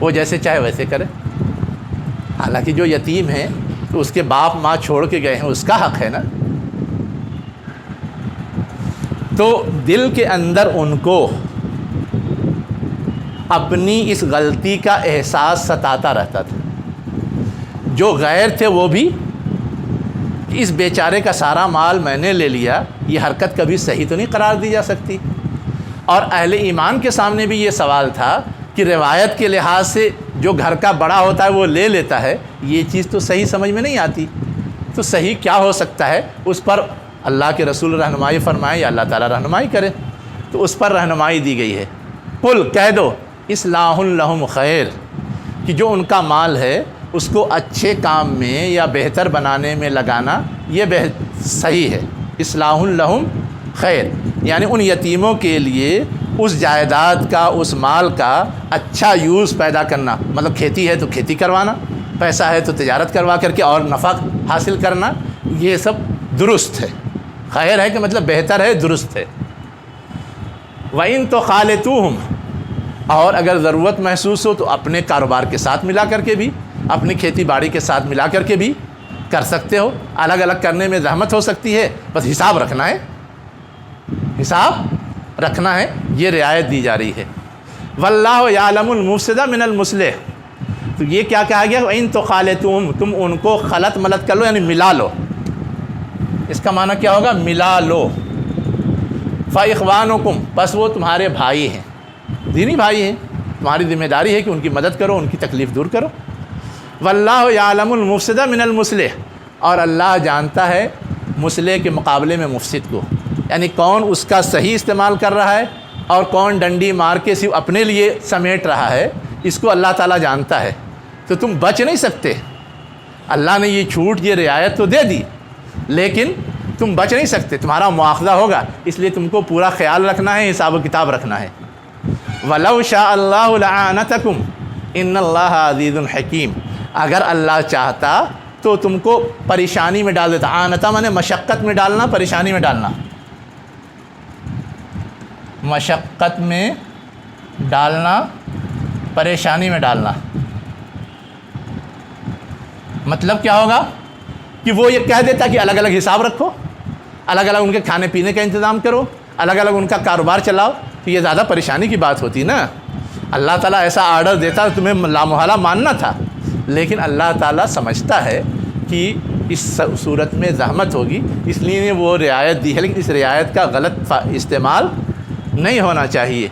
S1: وہ جیسے چاہے ویسے کرے، حالانکہ جو یتیم ہیں تو اس کے باپ ماں چھوڑ کے گئے ہیں، اس کا حق ہے نا۔ تو دل کے اندر ان کو اپنی اس غلطی کا احساس ستاتا رہتا تھا، جو غیر تھے وہ بھی، کہ اس بیچارے کا سارا مال میں نے لے لیا، یہ حرکت کبھی صحیح تو نہیں قرار دی جا سکتی۔ اور اہل ایمان کے سامنے بھی یہ سوال تھا کہ روایت کے لحاظ سے جو گھر کا بڑا ہوتا ہے وہ لے لیتا ہے، یہ چیز تو صحیح سمجھ میں نہیں آتی، تو صحیح کیا ہو سکتا ہے؟ اس پر اللہ کے رسول رہنمائی فرمائیں یا اللہ تعالیٰ رہنمائی کرے، تو اس پر رہنمائی دی گئی ہے۔ قل کہہ دو اصلاح لہم خیر، کہ جو ان کا مال ہے اس کو اچھے کام میں یا بہتر بنانے میں لگانا یہ صحیح ہے۔ اصلاح لہم خیر یعنی ان یتیموں کے لیے اس جائیداد کا، اس مال کا اچھا یوز پیدا کرنا، مطلب کھیتی ہے تو کھیتی کروانا، پیسہ ہے تو تجارت کروا کر کے اور نفع حاصل کرنا، یہ سب درست ہے۔ خیر ہے کہ مطلب بہتر ہے، درست ہے۔ وَإِن تُخَالِطُوهُمْ، اور اگر ضرورت محسوس ہو تو اپنے کاروبار کے ساتھ ملا کر کے بھی، اپنی کھیتی باڑی کے ساتھ ملا کر کے بھی کر سکتے ہو۔ الگ الگ کرنے میں زحمت ہو سکتی ہے، بس حساب رکھنا ہے، حساب رکھنا ہے، یہ رعایت دی جا رہی ہے۔ وَاللَّهُ يَعْلَمُ الْمُفْسِدَ مِنَ الْمُصْلِحِ، تو یہ کیا کہا گیا؟ وَإِن تُخَالِطُوهُمْ، تم ان کو خلط ملط کر لو، یعنی ملا لو۔ اس کا معنی کیا ہوگا؟ ملا لو۔ فَإِخْوَانُكُمْ، بس وہ تمہارے بھائی ہیں، دینی بھائی ہیں، تمہاری ذمہ داری ہے کہ ان کی مدد کرو، ان کی تکلیف دور کرو۔ وَاللَّهُ يَعْلَمُ الْمُفْسِدَ مِنَ الْمُصْلِحِ، اور اللہ جانتا ہے مصلح کے مقابلے میں مفسد کو، یعنی کون اس کا صحیح استعمال کر رہا ہے اور کون ڈنڈی مار کے صرف اپنے لیے سمیٹ رہا ہے، اس کو اللہ تعالیٰ جانتا ہے۔ تو تم بچ نہیں سکتے، اللہ نے یہ چھوٹ، یہ رعایت تو دے دی، لیکن تم بچ نہیں سکتے، تمہارا مواخذہ ہوگا، اس لیے تم کو پورا خیال رکھنا ہے، حساب و کتاب رکھنا ہے۔ وَلَوْ شَاءَ اللَّهُ لَأَعَانَتَكُمْ إِنَّ اللَّهَ عَزِيزٌ حَكِيمٌ، اگر اللہ چاہتا تو تم کو پریشانی میں ڈال دیتا۔ آنتا مانے مشقت میں ڈالنا، پریشانی میں ڈالنا، مشقت میں ڈالنا، پریشانی میں ڈالنا۔ مطلب کیا ہوگا کہ وہ یہ کہہ دیتا کہ الگ الگ حساب رکھو، الگ الگ ان کے کھانے پینے کا انتظام کرو، الگ الگ ان کا کاروبار چلاؤ، تو یہ زیادہ پریشانی کی بات ہوتی نا۔ اللہ تعالیٰ ایسا آرڈر دیتا تمہیں لامحالہ ماننا تھا، لیکن اللہ تعالیٰ سمجھتا ہے کہ اس صورت میں زحمت ہوگی، اس لیے نے وہ رعایت دی ہے، لیکن اس رعایت کا غلط استعمال نہیں ہونا چاہیے۔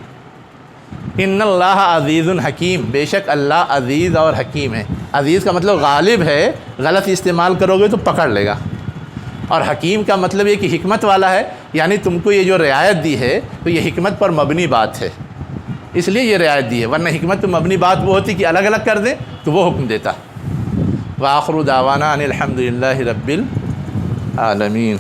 S1: ان اللہ عزیز حکیم، بے شک اللہ عزیز اور حکیم ہے۔ عزیز کا مطلب غالب ہے، غلط استعمال کرو گے تو پکڑ لے گا، اور حکیم کا مطلب یہ کہ حکمت والا ہے، یعنی تم کو یہ جو رعایت دی ہے تو یہ حکمت پر مبنی بات ہے، اس لیے یہ رعایت دی ہے، ورنہ حکمت تو مبنی بات وہ ہوتی کہ الگ الگ کر دیں تو وہ حکم دیتا۔ وآخر دعوانا ان الحمد للہ رب العالمین۔